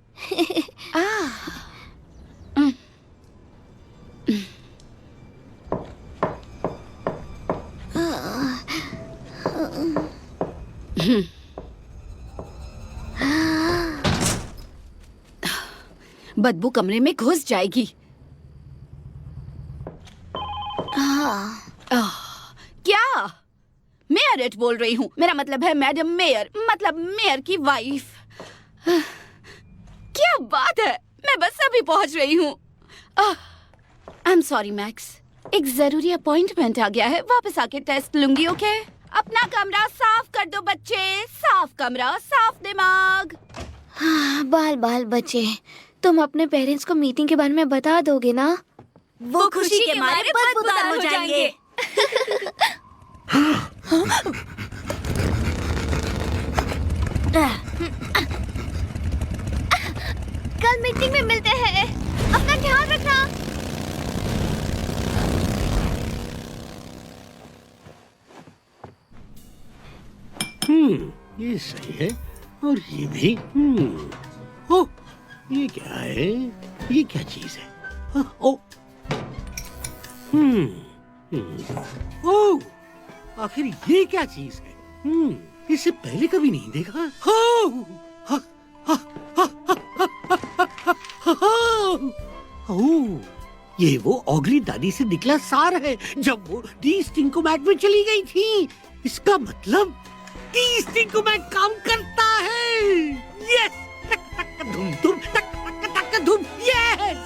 बदबू कमरे में घुस जाएगी। क्या? मेयरेट बोल रही हूँ, मेरा मतलब है मैडम मेयर, मतलब मेयर की वाइफ। क्या बात है, मैं बस अभी पहुंच रही हूँ। आई एम सॉरी मैक्स, एक जरूरी अपॉइंटमेंट आ गया है, वापस आके टेस्ट लूंगी। ओके? अपना कमरा साफ कर दो बच्चे, साफ कमरा, साफ दिमाग। बाल बाल बच्चे, तुम अपने पेरेंट्स को मीटिंग के बारे में बता दोगे ना? वो खुशी के मारे बदबूदार हो जाएंगे। कल मीटिंग में मिलते हैं। अपना ध्यान रखना। ये सही है और ये भी। ओह, ये क्या है? ये क्या चीज है? ओ, ओह, आखिर ये क्या चीज है? इसे पहले कभी नहीं देखा। ओह, ये वो ऑगली दादी से निकला सार है जब वो डी स्टिंकोमैट में चली गई थी। इसका मतलब डी स्टिंकोमैट काम करता है। यस, टक टक धूम धूम, टक टक टक धूम। यस,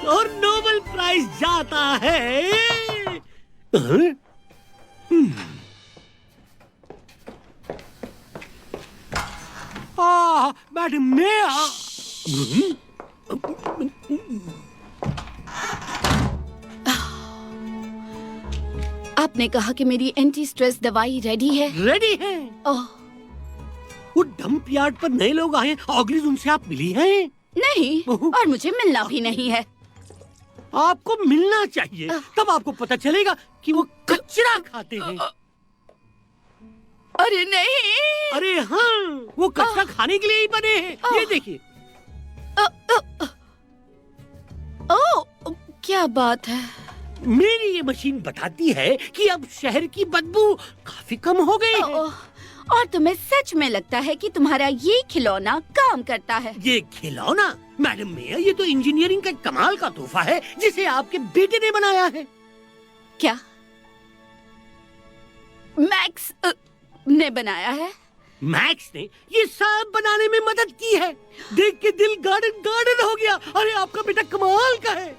और नोबेल प्राइज जाता है। मैडम ने आपने कहा कि मेरी एंटी स्ट्रेस दवाई रेडी है। रेडी है। वो डंप यार्ड पर नए लोग आए, ऑगलीज, उनसे आप मिली हैं? नहीं, और मुझे मिलना भी नहीं है। आपको मिलना चाहिए, तब आपको पता चलेगा कि वो कचरा खाते हैं। अरे नहीं। अरे हाँ, वो कचरा खाने के लिए ही बने हैं। ये देखिए। ओह, क्या बात है। मेरी ये मशीन बताती है कि अब शहर की बदबू काफी कम हो गई है। और तुम्हें सच में लगता है कि तुम्हारा ये खिलौना काम करता है? ये खिलौना? मैडम मेयर, ये तो इंजीनियरिंग का कमाल का तोहफा है जिसे आपके बेटे ने बनाया है। क्या मैक्स ने बनाया है? मैक्स ने ये सब बनाने में मदद की है। देख के दिल गार्डन गार्डन हो गया। अरे आपका बेटा कमाल का है।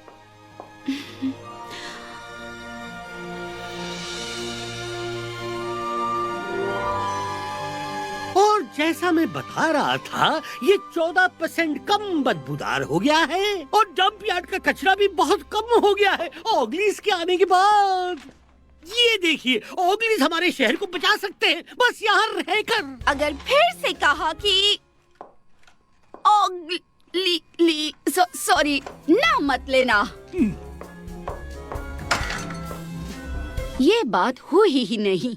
और जैसा मैं बता रहा था, ये 14% कम बदबूदार हो गया है और डंप यार्ड का कचरा भी बहुत कम हो गया है ऑगलीज के आने के बाद। ये देखिए, ऑगलीज हमारे शहर को बचा सकते हैं बस यहाँ रहकर। अगर फिर से कहा कि सॉरी, नाम मत लेना। ये बात हुई ही नहीं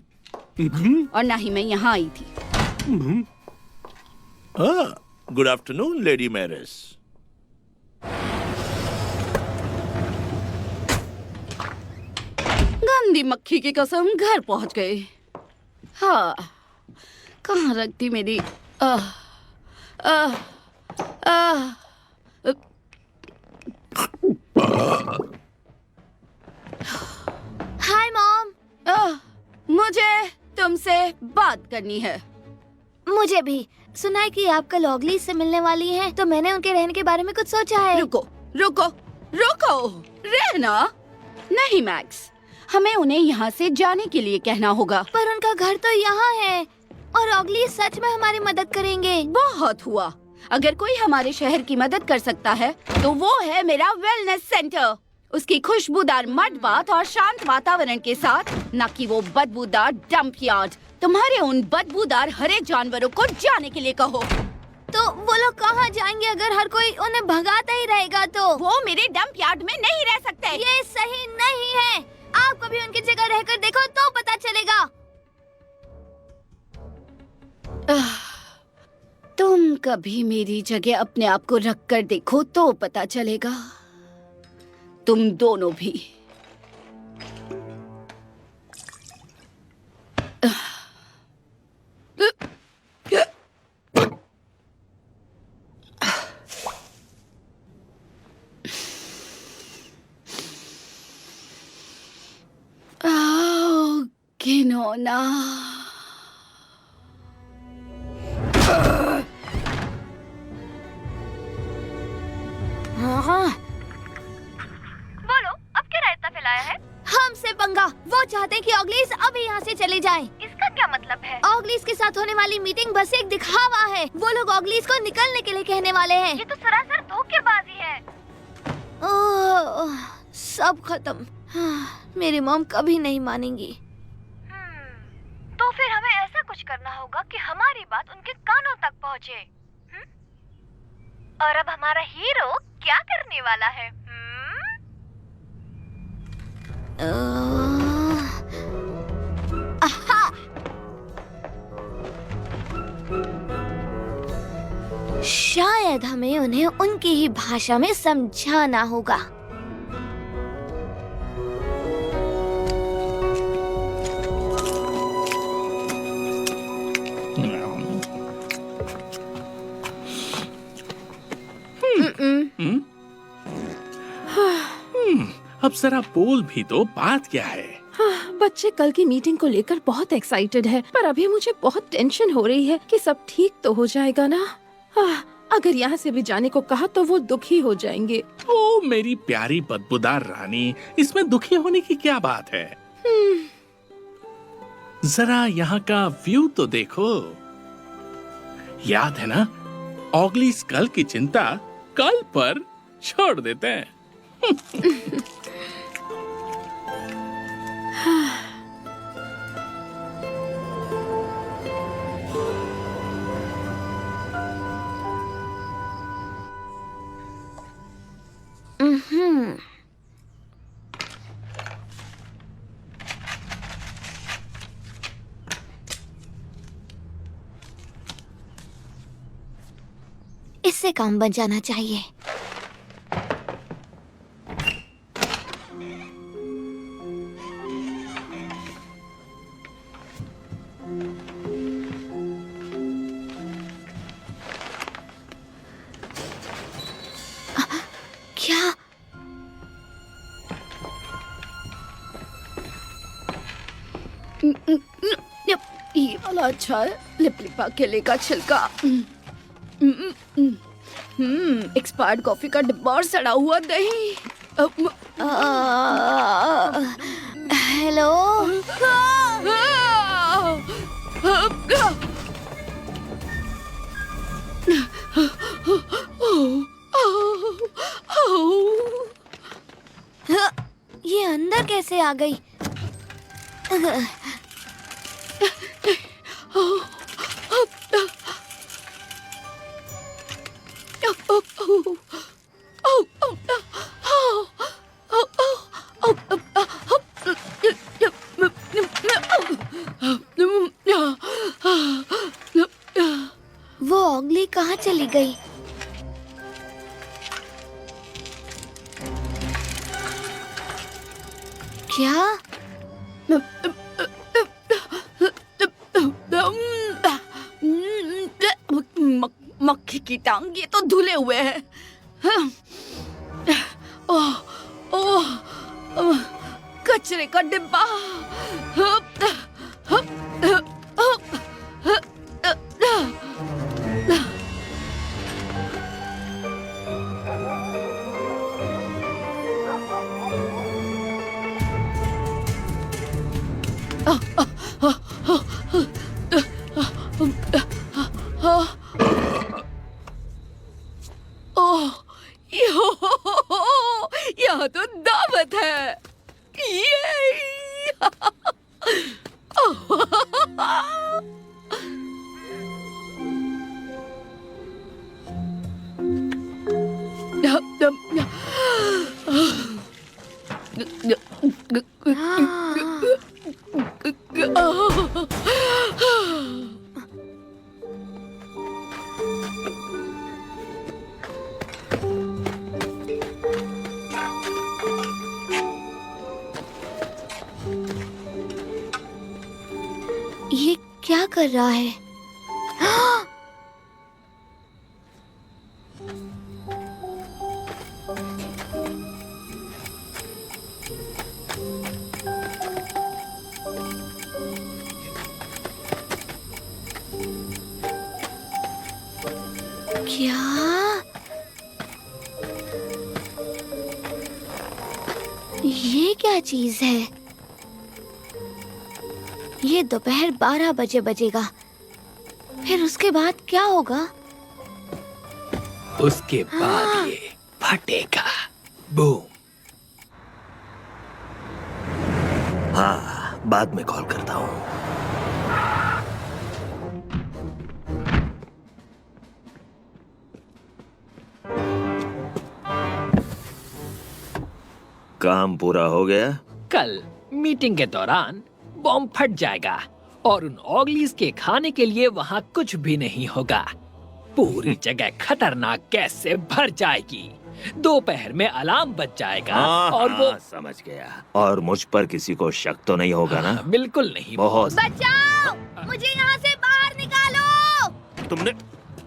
और ना ही मैं यहाँ आई थी। गुड आफ्टरनून लेडी मैरिस। गंदी मक्खी की कसम, घर पहुंच गए। हाँ, कहाँ रखती मेरी हाय मॉम। मुझे तुमसे बात करनी है। मुझे भी। सुना है कि आप कल ऑगली से मिलने वाली हैं, तो मैंने उनके रहने के बारे में कुछ सोचा है। रुको रुको रुको, रहना नहीं मैक्स, हमें उन्हें यहाँ से जाने के लिए कहना होगा। पर उनका घर तो यहाँ है और ऑगली सच में हमारी मदद करेंगे। बहुत हुआ। अगर कोई हमारे शहर की मदद कर सकता है तो वो है मेरा वेलनेस सेंटर। उसकी खुशबूदार मड बाथ और शांत वातावरण के साथ, न कि वो बदबूदार डंप यार्ड। तुम्हारे उन बदबूदार हरे जानवरों को जाने के लिए कहो। तो वो लोग कहाँ जाएंगे अगर हर कोई उन्हें भगाता ही रहेगा? तो वो मेरे डंप यार्ड में नहीं रह सकते। ये सही नहीं है। आप कभी उनकी जगह रहकर देखो तो पता चलेगा। तुम कभी मेरी जगह अपने आप को रख कर देखो तो पता चलेगा। तुम दोनों भी। घिनौना। बोलो, अब क्या रायता फैलाया है? हमसे पंगा। वो चाहते हैं कि ऑगलीज अभी यहाँ से चले जाएं। इसका क्या मतलब है? ऑगलीज के साथ होने वाली मीटिंग बस एक दिखावा है। वो लोग ऑगलीज को निकलने के लिए कहने वाले हैं। ये तो सरासर धोखेबाजी है। सब खत्म। मेरी मॉम कभी नहीं मानेंगी। तो फिर हमें ऐसा कुछ करना होगा कि हमारी बात उनके कानों तक पहुँचे। और अब हमारा हीरो क्या करने वाला है? आहा! शायद हमें उन्हें उनकी ही भाषा में समझाना होगा। अब जरा बोल भी दो, बात क्या है? बच्चे कल की मीटिंग को लेकर बहुत एक्साइटेड है, पर अभी मुझे बहुत टेंशन हो रही है कि सब ठीक तो हो जाएगा ना। अगर यहाँ से भी जाने को कहा तो वो दुखी हो जाएंगे। ओ मेरी प्यारी बदबूदार रानी, इसमें दुखी होने की क्या बात है? जरा यहाँ का व्यू तो देखो। याद है ना, ऑगलीज कल की चिंता कल पर छोड़ देते हैं। इससे काम बन जाना चाहिए। क्या? ये वाला अच्छा है, लिपलिपा केले का छिलका। एक्सपायर्ड कॉफी का डिब्बा और सड़ा हुआ दही। हेलो? ये अंदर कैसे आ गई? वो ऑगली कहाँ चली गई? क्या? मक्खी की टांग, ये तो धुले हुए हैं। कचरे का डिब्बा। यहाँ तो दावत है। ये क्या कर रहा है? क्या? ये क्या चीज है? ये दोपहर 12 बजे बजेगा, फिर उसके बाद क्या होगा? उसके बाद ये फटेगा। बूम। हाँ, बाद में कॉल करता हूँ। काम पूरा हो गया? कल मीटिंग के दौरान बॉम्ब फट जाएगा और उन ऑगलीज के खाने के लिए वहाँ कुछ भी नहीं होगा। पूरी जगह खतरनाक गैस से भर जाएगी। दोपहर में अलार्म बज जाएगा और वो समझ गया। और मुझ पर किसी को शक तो नहीं होगा ना? बिल्कुल नहीं। बहुत। बचाओ, मुझे यहाँ से बाहर निकालो।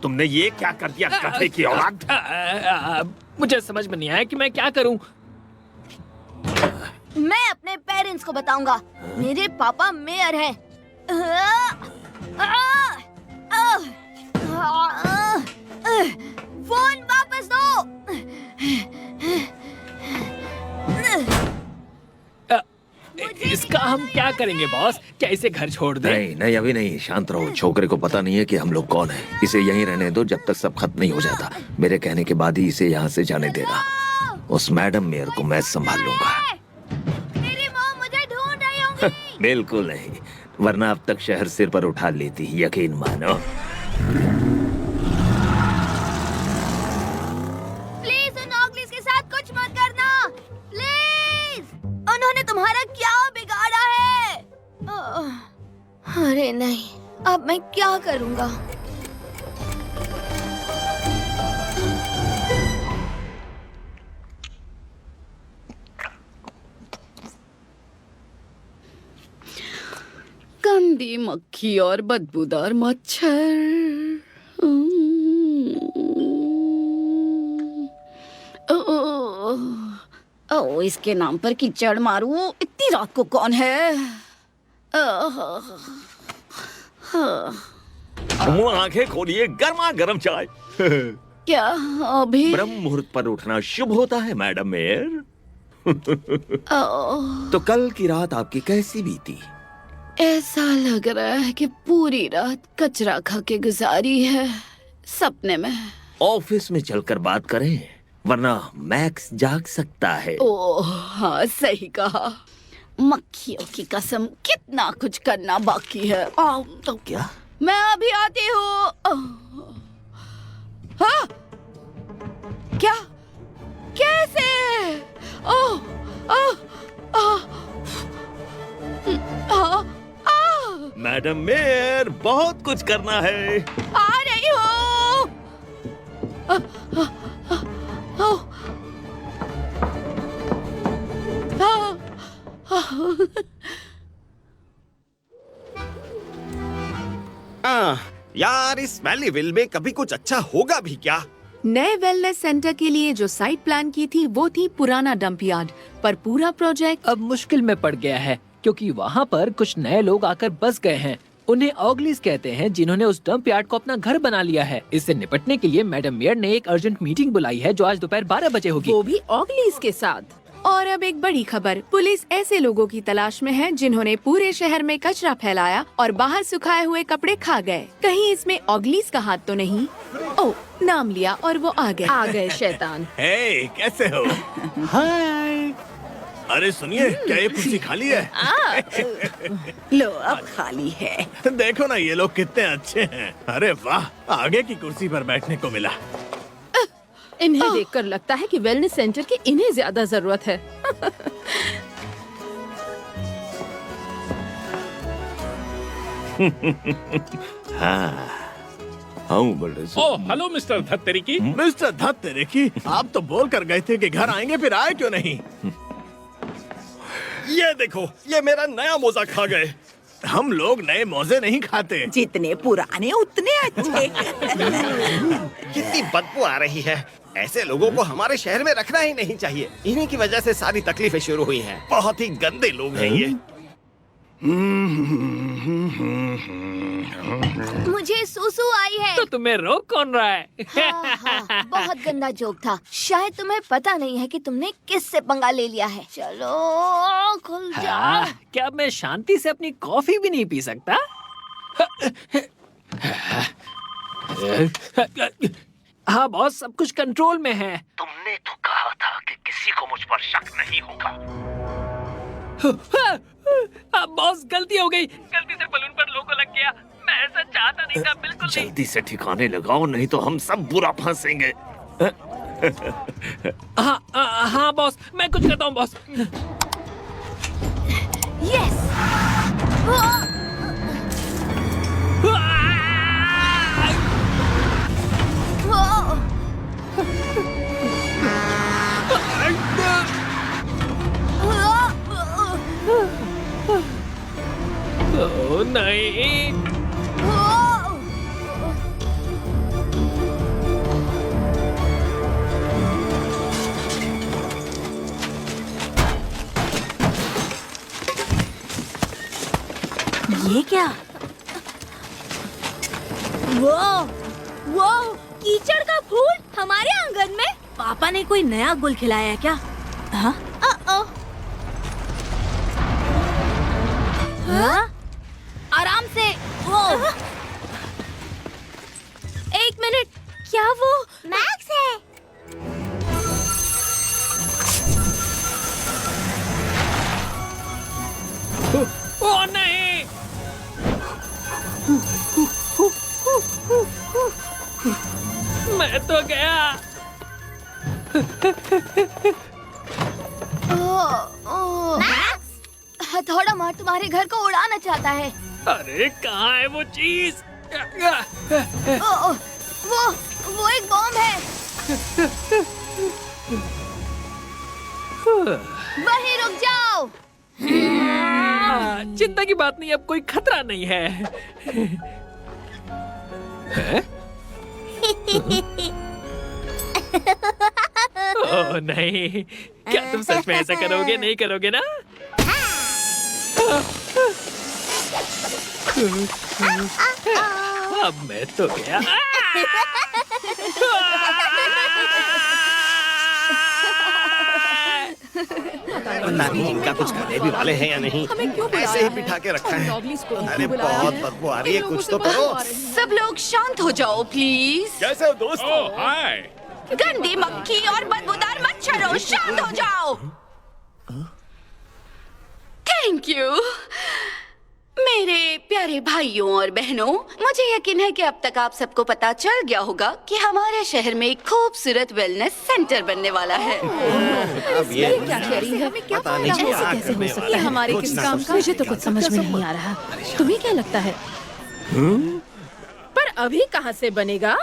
तुमने ये क्या कर दिया गधे की औलाद? मुझे समझ में नहीं आया कि मैं क्या करूं। मैं अपने पेरेंट्स को बताऊंगा। मेरे पापा मेयर हैं। फोन वापस दो। इसका हम क्या करेंगे बॉस? क्या इसे घर छोड़ दें? नहीं नहीं, अभी नहीं। शांत रहो। छोकरे को पता नहीं है कि हम लोग कौन हैं। इसे यहीं रहने दो जब तक सब खत्म नहीं हो जाता। मेरे कहने के बाद ही इसे यहाँ से जाने देना। उस मैडम मेयर को मैं संभाल लूंगा। मेरी मॉम मुझे ढूंढ रही होंगी। बिल्कुल नहीं, वरना अब तक शहर सिर पर उठा लेती। यकीन मानो। प्लीज उन ऑगलीज के साथ कुछ मत करना। प्लीज, उन्होंने तुम्हारा क्या बिगाड़ा है? अरे नहीं, अब मैं क्या करूंगा? गंदी मक्खी और बदबूदार मच्छर। ओ, इसके नाम पर कीचड़ मारूं? इतनी रात को कौन है? आंखें खोलिए, गर्मा गर्म चाय। क्या अभी? ब्रह्म मुहूर्त पर उठना शुभ होता है मैडम मेयर। तो कल की रात आपकी कैसी बीती? ऐसा लग रहा है कि पूरी रात कचरा खा के गुजारी है, सपने में। ऑफिस में चलकर बात करें, वरना मैक्स जाग सकता है। ओह हाँ, सही कहा। मक्खियों की कसम, कितना कुछ करना बाकी है। तो क्या? मैं अभी आती हूँ। हाँ? क्या? कैसे? ओह, मैडम मेयर, बहुत कुछ करना है। आ रही हूँ। यार, इस स्मेलीविल में कभी कुछ अच्छा होगा भी क्या? नए वेलनेस सेंटर के लिए जो साइट प्लान की थी वो थी पुराना डंप यार्ड, पर पूरा प्रोजेक्ट अब मुश्किल में पड़ गया है क्योंकि वहाँ पर कुछ नए लोग आकर बस गए हैं। उन्हें ऑगलीज कहते हैं, जिन्होंने उस डंप यार्ड को अपना घर बना लिया है। इससे निपटने के लिए मैडम मेयर ने एक अर्जेंट मीटिंग बुलाई है जो आज दोपहर 12 बजे होगी। वो भी ऑगलीज के साथ। और अब एक बड़ी खबर, पुलिस ऐसे लोगों की तलाश में है जिन्होंने पूरे शहर में कचरा फैलाया और बाहर सुखाए हुए कपड़े खा गए। कहीं इसमें ऑगलीज का हाथ तो नहीं? ओह, नाम लिया और वो आ गए शैतान। हे, कैसे हो? हाय। अरे सुनिए, क्या ये कुर्सी खाली है? लो, अब खाली है। देखो ना, ये लोग कितने अच्छे हैं। अरे वाह, आगे की कुर्सी पर बैठने को मिला। इन्हें देखकर लगता है कि वेलनेस सेंटर की इन्हें ज्यादा जरूरत है। ओह, हेलो मिस्टर धत्तेरिकी। मिस्टर धत्तेरिकी, आप तो बोल कर गए थे कि घर आएंगे, फिर आए क्यों नहीं? ये देखो, ये मेरा नया मोजा खा गए। हम लोग नए मोजे नहीं खाते। जितने पुराने उतने अच्छे। कितनी बदबू आ रही है। ऐसे लोगों को हमारे शहर में रखना ही नहीं चाहिए। इन्हीं की वजह से सारी तकलीफें शुरू हुई हैं। बहुत ही गंदे लोग हैं ये। मुझे सुसु आई है। तो तुम्हें रोक कौन रहा है? हाँ, बहुत गंदा जोक था। शायद तुम्हें पता नहीं है कि तुमने किससे पंगा ले लिया है। चलो खुल जाओ। क्या मैं शांति से अपनी कॉफी भी नहीं पी सकता? हाँ बॉस, सब कुछ कंट्रोल में है। तुमने तो कहा था कि किसी को मुझ पर शक नहीं होगा। बॉस, गलती हो गई। गलती से बलून पर लोगो लग गया। मैं ऐसा चाहता नहीं था, बिल्कुल नहीं। जल्दी से ठिकाने लगाओ, नहीं तो हम सब बुरा फंसेंगे। हाँ बॉस, मैं कुछ करता हूँ बॉस। यस। ओह नहीं। ये क्या? वो कीचड़ का फूल हमारे आंगन में? पापा ने कोई नया गुल खिलाया है क्या? हाँ? आराम से। एक मिनट, क्या वो मैक्स है? ओह नहीं। मैं तो गया। मैक्स, हथौड़ा मार तुम्हारे घर को उड़ाना चाहता है। अरे कहाँ है वो चीज? वो एक बॉम्ब है। वहीं रुक जाओ। चिंता की बात नहीं, अब कोई खतरा नहीं है। हैं? ओह नहीं, क्या तुम सच में ऐसा करोगे? नहीं करोगे ना? अब मैं तो गया। पता नहीं इनका कुछ करने भी वाले हैं या नहीं। ऐसे ही बिठा के रखा है। अरे बहुत बदबू आ रही है, कुछ तो करो। सब लोग शांत हो जाओ प्लीज। कैसे हो दोस्तों? हाय। गंदी मक्खी और बदबूदार मच्छरों, शांत हो जाओ। थैंक यू मेरे प्यारे भाइयों और बहनों, मुझे यकीन है कि अब तक आप सबको पता चल गया होगा कि हमारे शहर में एक खूबसूरत वेलनेस सेंटर बनने वाला है। अब ये क्या कह रही है? पता नहीं क्या कैसे करने हो सकता वाला है? हमारे किस काम का? मुझे तो कुछ समझ में नहीं आ रहा। तुम्हें क्या लगता है? पर अभी कहाँ से बनेगा?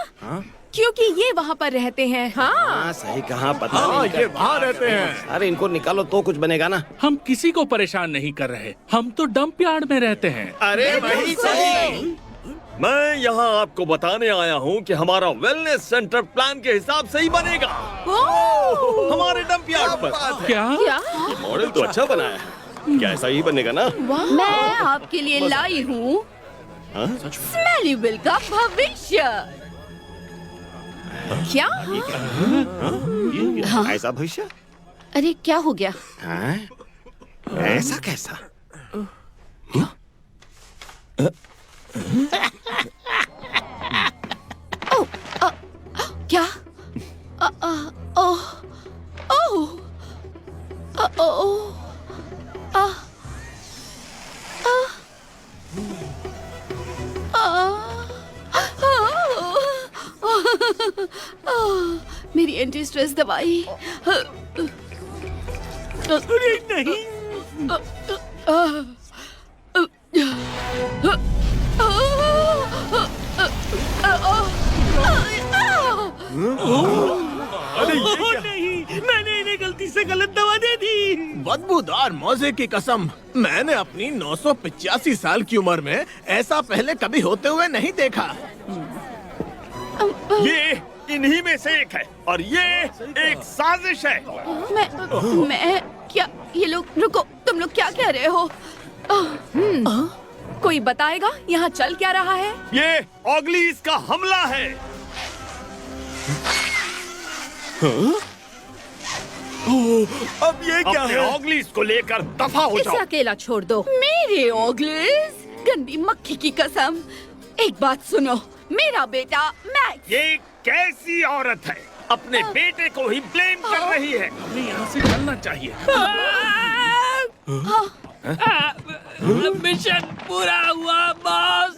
क्योंकि ये वहाँ पर रहते हैं। हाँ सही कहा, पता हाँ, नहीं ये वहाँ रहते हैं। अरे इनको निकालो तो कुछ बनेगा ना। हम किसी को परेशान नहीं कर रहे, हम तो डंप यार्ड में रहते हैं। अरे वही सही। मैं यहाँ आपको बताने आया हूँ कि हमारा वेलनेस सेंटर प्लान के हिसाब से ही बनेगा। हमारे डंप यार्ड पर। क्या? ये मॉडल तो अच्छा बनाया है। क्या ऐसा ही बनेगा ना? मैं आपके लिए लाई हूँ स्मेलीविल का भविष्य। क्या? हाँ? ऐसा भविष्य? अरे क्या हो गया? हाँ? ऐसा कैसा? क्या? मेरी एंटी स्ट्रेस दवाई। अरे नहीं। अरे ये क्या? नहीं, मैंने इन्हें गलती से गलत दवा दे दी। बदबूदार मौजे की कसम, मैंने अपनी 985 साल की उम्र में ऐसा पहले कभी होते हुए नहीं देखा। ये इन्हीं में से एक है और ये एक साजिश है। मैं क्या? ये लोग, रुको, तुम लोग क्या कह रहे हो? कोई बताएगा यहाँ चल क्या रहा है? ये ऑगलीज का हमला है। अब ये क्या अपने है? ऑगलीज को लेकर दफा हो इसे जाओ। अकेला छोड़ दो। मेरे ओगलिस, गंदी मक्खी की कसम। एक बात सुनो, मेरा बेटा मैक्स। ये कैसी औरत है? अपने बेटे को ही ब्लेम कर रही है। हमें यहाँ से चलना चाहिए। मिशन पूरा हुआ बॉस।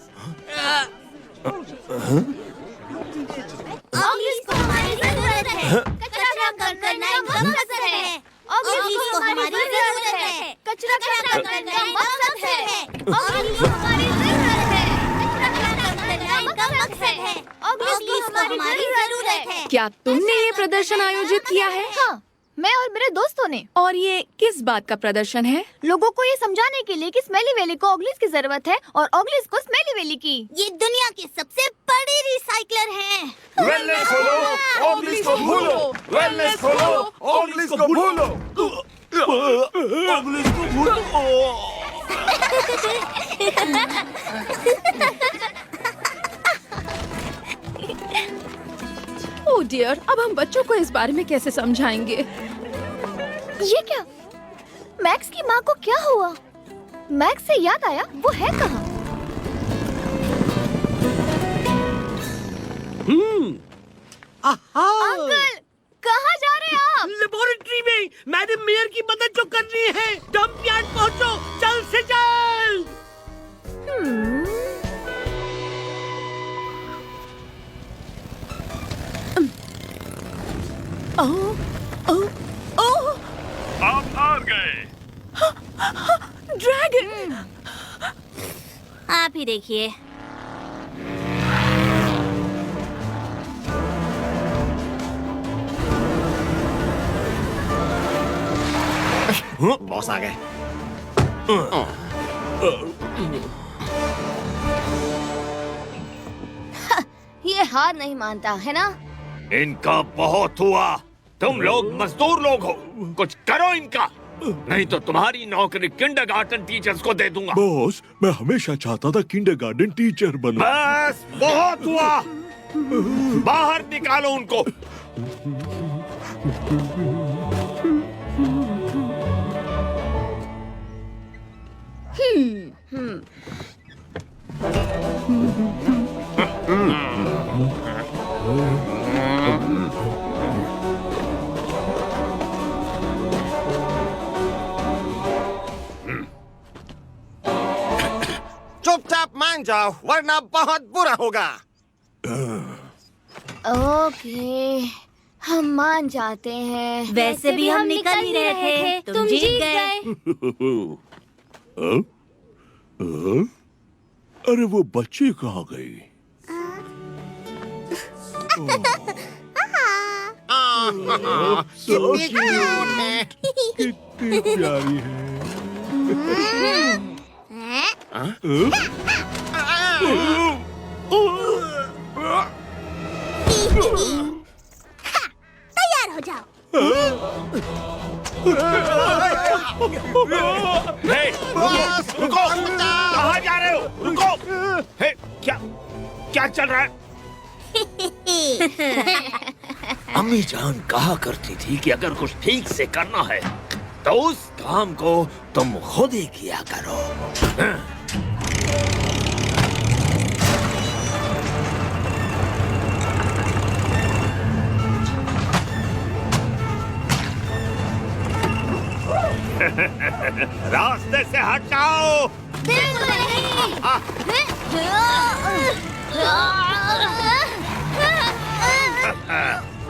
ऑगलीज को हमारी जरूरत है। कचरा कम करना इनका मकसद है। ऑगलीज को हमारी जरूरत है। कचरा कम करना इनका मकसद है। ऑगलीज को हमारी जरूरत है। कचरा कम करना इनका मकसद है। ऑगलीज को हमारी जरूरत है। क्या तुमने ये प्रदर्शन आयोजित किया है? हाँ, मैं और मेरे दोस्तों ने। और ये किस बात का प्रदर्शन है? लोगों को ये समझाने के लिए कि स्मेली वैली को ऑगलीज की जरूरत है और ऑगलीज को स्मेली वैली की। ये दुनिया के सबसे बड़े रिसाइकलर हैं। वेलनेस खोलो, ऑगलीज को भूलो। वेलनेस खोलो, ऑगलीज को भूलो। ऑगलीज को भूलो। ओह डियर, अब हम बच्चों को इस बारे में कैसे समझाएंगे? ये क्या? मैक्स की माँ को क्या हुआ? मैक्स से याद आया, वो है कहाँ? अंकल, कहाँ जा रहे हैं आप? लेबोरेटरी में मैडम मेयर की मदद जो करनी है। डंप यार्ड पहुँचो, जल्द से जल्द। आप हार गए। ड्रैगन! आप ही देखिए। बॉस आ गए। ये हार नहीं मानता है ना? इनका बहुत हुआ। तुम लोग मजदूर लोग हो, कुछ करो इनका, नहीं तो तुम्हारी नौकरी किंडरगार्टन टीचर्स को दे दूंगा। बॉस, मैं हमेशा चाहता था किंडरगार्टन टीचर बनूं। बस बहुत हुआ, बाहर निकालो उनको। चुपचाप मान जाओ, वरना बहुत बुरा होगा। ओके, हम मान जाते हैं। वैसे भी हम निकल ही रहे थे, तुम जीत गए। अरे वो बच्ची कहाँ गई? कितनी क्यूट है। कितनी प्यारी है। तैयार हो जाओ। हे, रुको, कहाँ जा रहे हो? रुको। हे, क्या चल रहा है? अम्मी जान कहा करती थी कि अगर कुछ ठीक से करना है तो उस काम को तुम खुद ही किया करो। रास्ते से हट जाओ।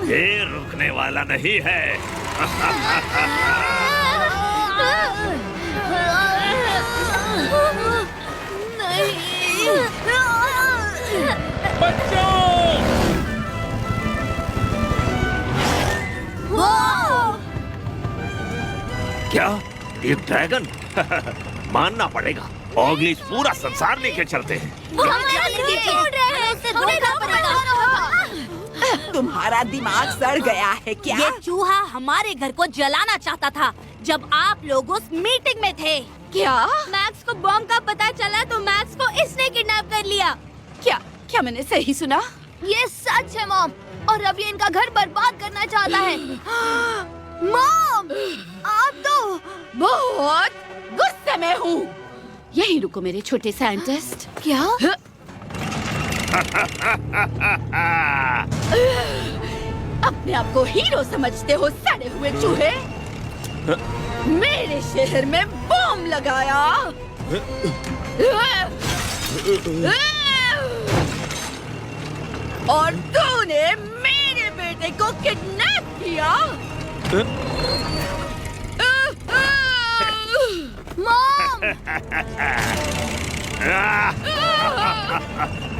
ये रुकने वाला नहीं है। क्या ये ड्रैगन? मानना पड़ेगा, ऑगलीज पूरा संसार लेके चलते हैं। तुम्हारा दिमाग सड़ गया है क्या? ये चूहा हमारे घर को जलाना चाहता था जब आप लोग उस मीटिंग में थे। क्या? मैक्स को बॉम्ब का पता चला तो मैक्स को इसने किडनैप कर लिया। क्या मैंने सही सुना? ये सच है मॉम, और अब ये इनका घर बर्बाद करना चाहता है। मॉम, आप तो बहुत गुस्से में हूँ। यहीं रुको मेरे छोटे साइंटिस्ट। क्या? अपने आप को हीरो समझते हो सड़े हुए चूहे? मेरे शहर में बम लगाया और तूने मेरे बेटे को किडनैप किया? मॉम!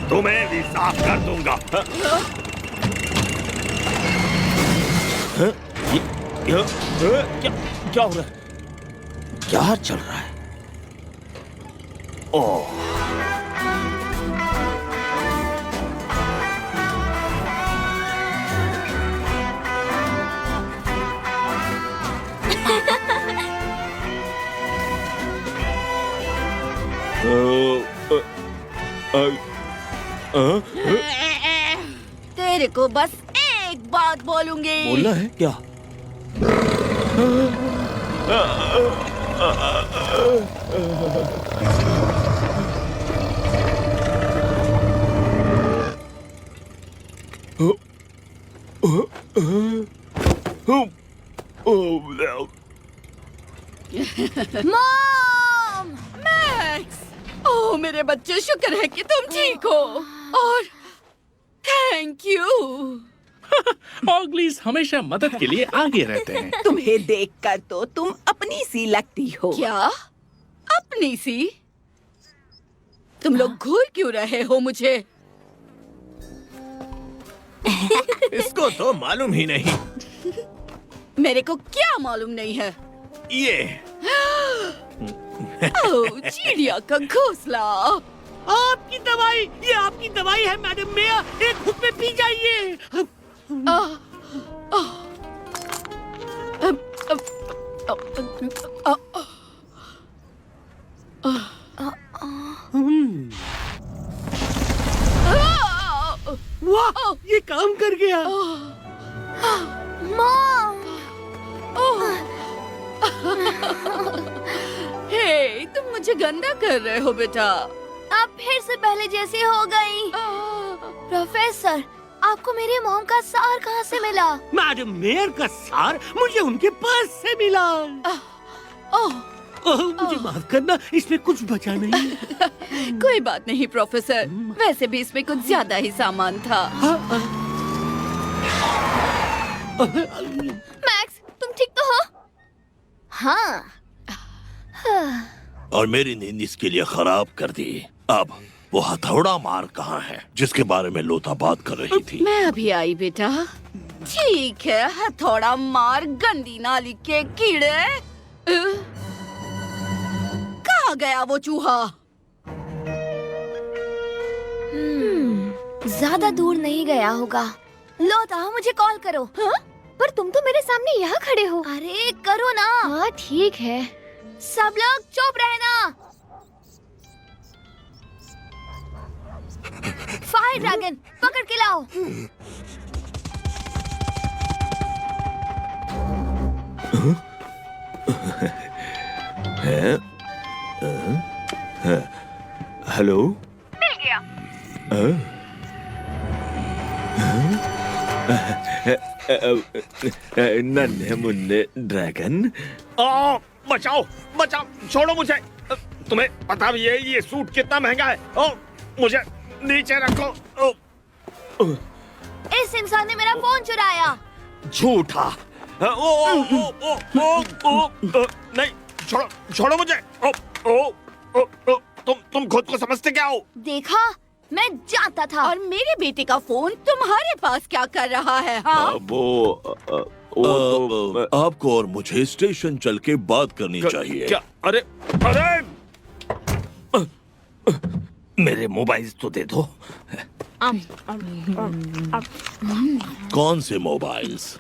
तुम्हें भी साफ कर दूंगा। क्या हो रहा है? क्या चल रहा है? ओह, तेरे को बस एक बात बोलूंगी। बोलना है क्या? मॉम! मैक्स! ओह मेरे बच्चे, शुक्र है कि तुम ठीक हो और थैंक यू। ऑगलीज हमेशा मदद के लिए आगे रहते हैं। तुम्हें देखकर तो तुम अपनी सी लगती हो। क्या अपनी सी? तुम लोग घूर क्यों रहे हो मुझे? इसको तो मालूम ही नहीं। मेरे को क्या मालूम नहीं है? ये ओह, चिड़िया का घोंसला। आपकी दवाई, ये आपकी दवाई है मैडम मेयर, एक घुट में पी जाइए। वाह, ये काम कर गया। मॉम! हे, तुम मुझे गंदा कर रहे हो बेटा। आप फिर से पहले जैसी हो गई। प्रोफेसर, आपको मेरी मॉम का सार कहाँ से मिला? मैडम मेयर का सार मुझे उनके पास से मिला। मुझे माफ करना, इसमें कुछ बचा नहीं। कोई बात नहीं प्रोफेसर, वैसे भी इसमें कुछ ज्यादा ही सामान था। मैक्स, तुम ठीक तो हो? हाँ। और मेरी नींद इसके लिए खराब कर दी। अब वो हथौड़ा मार कहाँ है जिसके बारे में लोथा बात कर रही थी? मैं अभी आई बेटा। ठीक है, हथौड़ा मार गंदी नाली के कीड़े। कहाँ गया वो चूहा? ज्यादा दूर नहीं गया होगा। लोथा, मुझे कॉल करो। हाँ? पर तुम तो मेरे सामने यहाँ खड़े हो। अरे करो ना। हाँ ठीक है। सब लोग चुप रहना। फायर ड्रैगन पकड़ के लाओ। हेलो? मिल गया। नन्हे मुन्ने ड्रैगन। बचाओ बचाओ, छोड़ो मुझे। तुम्हें पता भी है ये सूट कितना महंगा है? ओ, मुझे नीचे रखो। इस इंसान ने मेरा फोन चुराया। झूठा। नहीं, छोड़ो छोड़ो मुझे। तुम खुद को समझते क्या हो? देखा, मैं जानता था। और मेरे बेटे का फोन तुम्हारे पास क्या कर रहा है? हाँ? आपको और मुझे स्टेशन चल के बात करनी चाहिए। क्या? अरे अरे, मेरे मोबाइल तो दे दो। कौन से मोबाइल्स?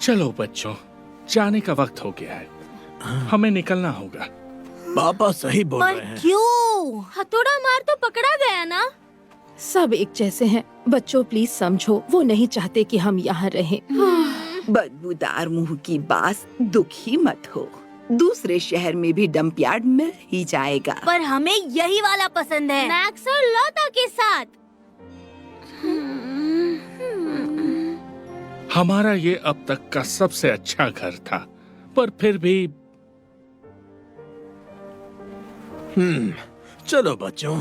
चलो बच्चों, जाने का वक्त हो गया है। हमें निकलना होगा। पापा सही बोल रहे हैं। क्यों? हथौड़ा मार तो पकड़ा गया ना। सब एक जैसे हैं। बच्चों प्लीज समझो, वो नहीं चाहते कि हम यहाँ रहें। बदबूदार मुंह की बात, दुखी मत हो। दूसरे शहर में भी डंपयार्ड मिल ही जाएगा। पर हमें यही वाला पसंद है, मैक्स और लोथा के साथ। हमारा ये अब तक का सबसे अच्छा घर था, पर फिर भी। चलो बच्चों।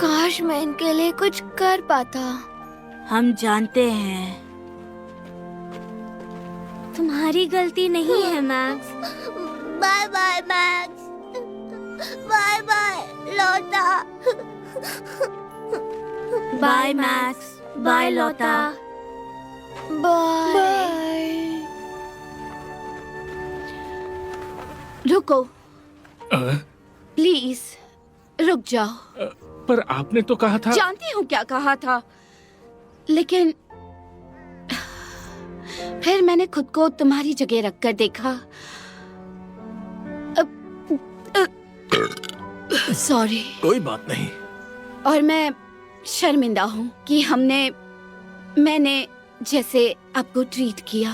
काश मैं इनके लिए कुछ कर पाता। हम जानते हैं तुम्हारी गलती नहीं है Max. Bye bye Max, bye bye Lotta. Bye Max, bye Lotta. Bye. रुको, प्लीज रुक जाओ। पर आपने तो कहा था। जानती हूँ क्या कहा था, लेकिन फिर मैंने खुद को तुम्हारी जगह रखकर देखा। सॉरी। कोई बात नहीं। और मैं शर्मिंदा हूँ कि मैंने जैसे आपको ट्रीट किया।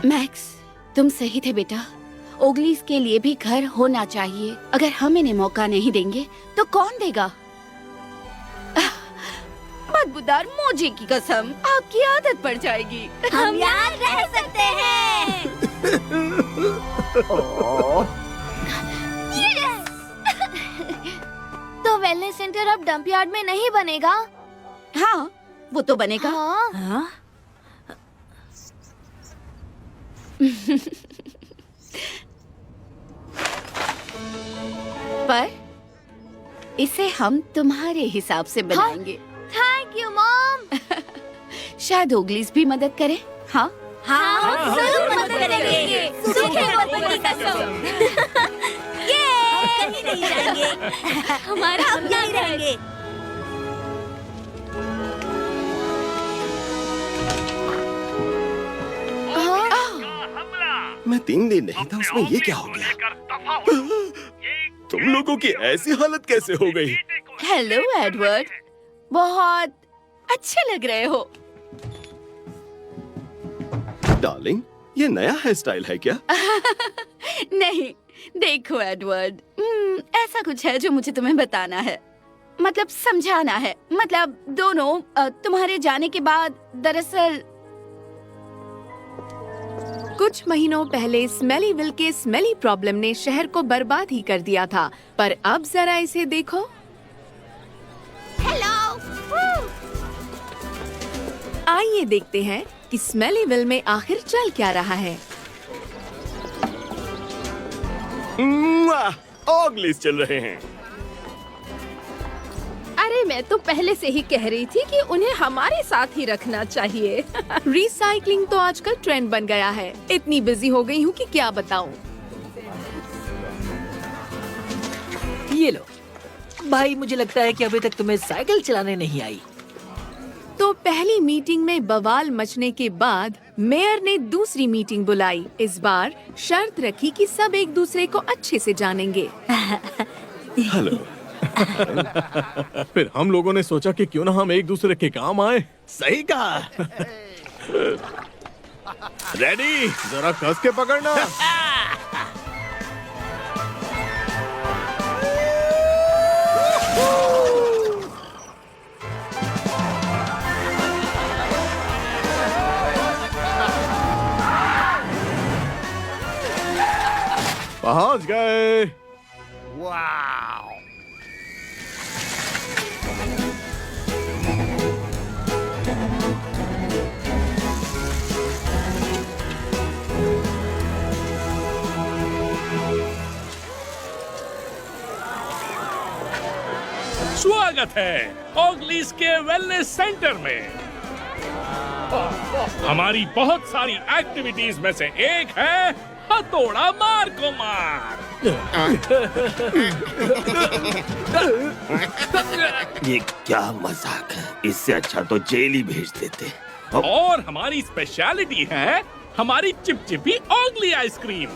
मैक्स, तुम सही थे बेटा। ओगलीज के लिए भी घर होना चाहिए। अगर हम इन्हें मौका नहीं देंगे तो कौन देगा? बदबूदार मोजे की कसम, आपकी आदत पड़ जाएगी। हम यहाँ रह सकते हैं। तो वेलनेस सेंटर अब डंप यार्ड में नहीं बनेगा? हाँ, वो तो बनेगा। हाँ? पर इसे हम तुम्हारे हिसाब से बनाएंगे। Thank you mom. शायद ओगलीज भी मदद करे। हाँ हाँ, जरूर मदद करेंगे। सूखे बदबू की कसम। ये कहीं नहीं जाएंगे। हमारा हम यहीं रहेंगे। मैं 3 दिन नहीं था, उसमें ये क्या हो गया? तुम लोगों की ऐसी हालत कैसे हो गई? हेलो एडवर्ड, बहुत अच्छे लग रहे हो। डार्लिंग, ये नया हेयर स्टाइल है क्या? नहीं, देखो एडवर्ड, ऐसा कुछ है जो मुझे तुम्हें बताना है, मतलब समझाना है। मतलब दोनों तुम्हारे जाने के बाद दरअसल कुछ महीनों पहले स्मेलीविल के स्मेली प्रॉब्लम ने शहर को बर्बाद ही कर दिया था, पर अब जरा इसे देखो। हेलो। आइए देखते हैं कि स्मेलीविल में आखिर चल क्या रहा है। ओगलीज चल रहे हैं। अरे मैं तो पहले से ही कह रही थी कि उन्हें हमारे साथ ही रखना चाहिए। रिसाइकलिंग तो आजकल ट्रेंड बन गया है। इतनी बिजी हो गई हूँ कि क्या बताऊँ। ये लो भाई, मुझे लगता है कि अभी तक तुम्हें साइकिल चलाने नहीं आई। तो पहली मीटिंग में बवाल मचने के बाद मेयर ने दूसरी मीटिंग बुलाई। इस बार शर्त रखी कि सब एक दूसरे को अच्छे से जानेंगे। हेलो। फिर हम लोगों ने सोचा कि क्यों ना हम एक दूसरे के काम आए। सही कहा। रेडी, जरा कस के पकड़ना। पहुंच गए। वाओ। स्वागत है ओगलीज के वेलनेस सेंटर में। हमारी बहुत सारी एक्टिविटीज में से एक है हथौड़ा मार को मार। ये क्या मजाक है? इससे अच्छा तो जेल ही भेज देते। और हमारी स्पेशलिटी है हमारी चिपचिपी ओगली आइसक्रीम।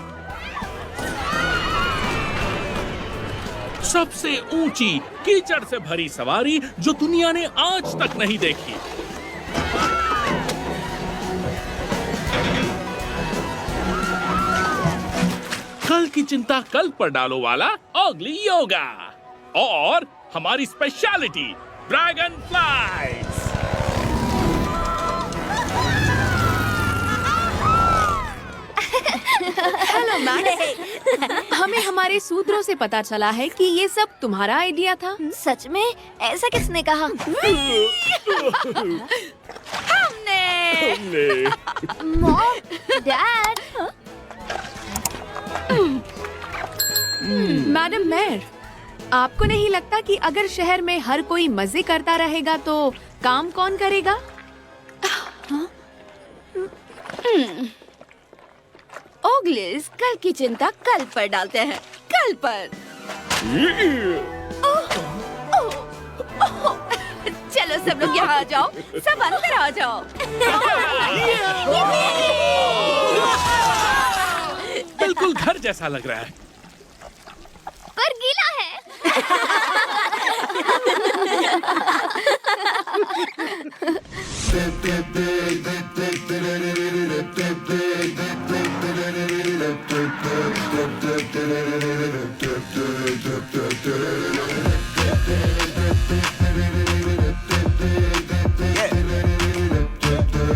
सबसे ऊंची कीचड़ से भरी सवारी जो दुनिया ने आज तक नहीं देखी। कल की चिंता कल पर डालो वाला ओगली योगा। और हमारी speciality dragon flies. Hello madam, हमें हमारे सूत्रों से पता चला है कि ये सब तुम्हारा आइडिया था। सच में? ऐसा किसने कहा? हमने। Mom, dad. मैडम मेयर, आपको नहीं लगता कि अगर शहर में हर कोई मजे करता रहेगा तो काम कौन करेगा? ओगलिस, कल की चिंता कल पर डालते हैं, कल पर। चलो सब लोग यहाँ आ जाओ, सब अंदर आ जाओ। बिल्कुल घर जैसा लग रहा है। पर गीला है।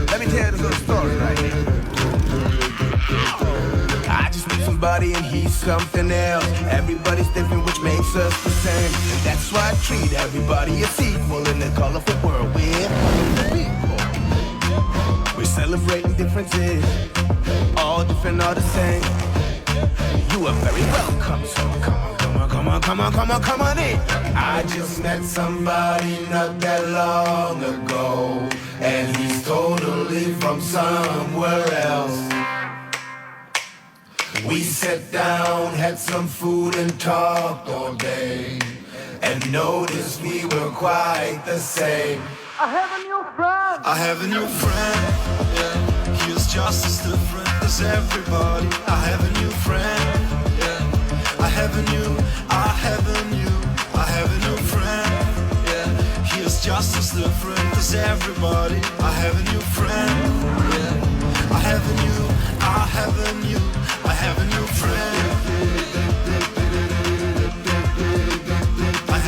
Let me tell you this little story right here. I just met somebody and he's something else. Everybody's different, which makes us the same. And that's why I treat everybody as equal in the colorful world we're celebrating differences. All different, all the same. You are very welcome, so come on in. I just met somebody not that long ago, and he's totally from somewhere else. We sat down, had some food and talked all day, and noticed we were quite the same. I have a new friend. I have a new friend. Yeah. He is just as different as everybody. I have a new friend. Yeah. I have a new friend. Yeah. He is just as different as everybody. I have a new friend. Yeah. I have a new friend. I have a new friend. I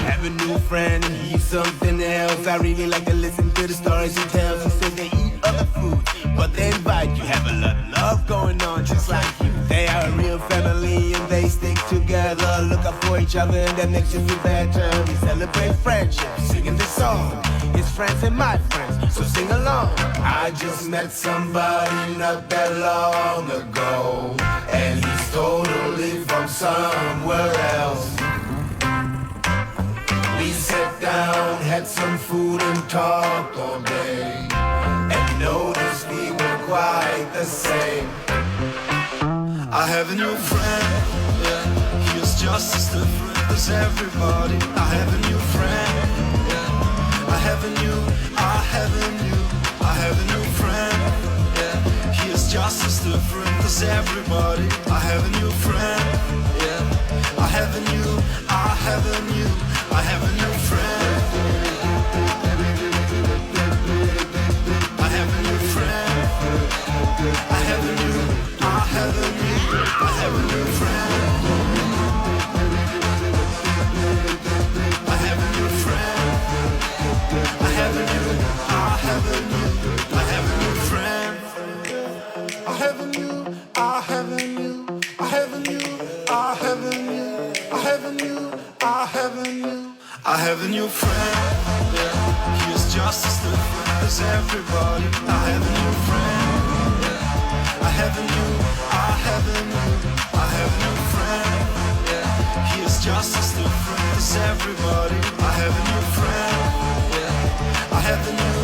have a new friend, and he's something else. I really like to listen to the stories he tells. He says they eat other foods, but they invite you. Have a lot of love going on, just like you. They are a real family, and they stick together. Look out for each other, and that makes you feel better. We celebrate friendship, singing this song. His friends and my friends, so sing along. I just met somebody not that long ago, and he's totally from somewhere else. We sat down, had some food and talked all day, and noticed we were quite the same. I have a new friend, yeah. He is just as different as everybody. I have a new friend, yeah. I have a new friend, yeah. He is just as different as everybody. I have a new friend, yeah. I have a new friend. I have a new friend. I have a new friend. I have a new friend. I have a new friend. I have a new friend. Yeah. He is just as different as everybody. I have a new friend. Yeah. I have a new friend. Yeah. He is just as different as everybody. I have a new friend. Yeah. I have a new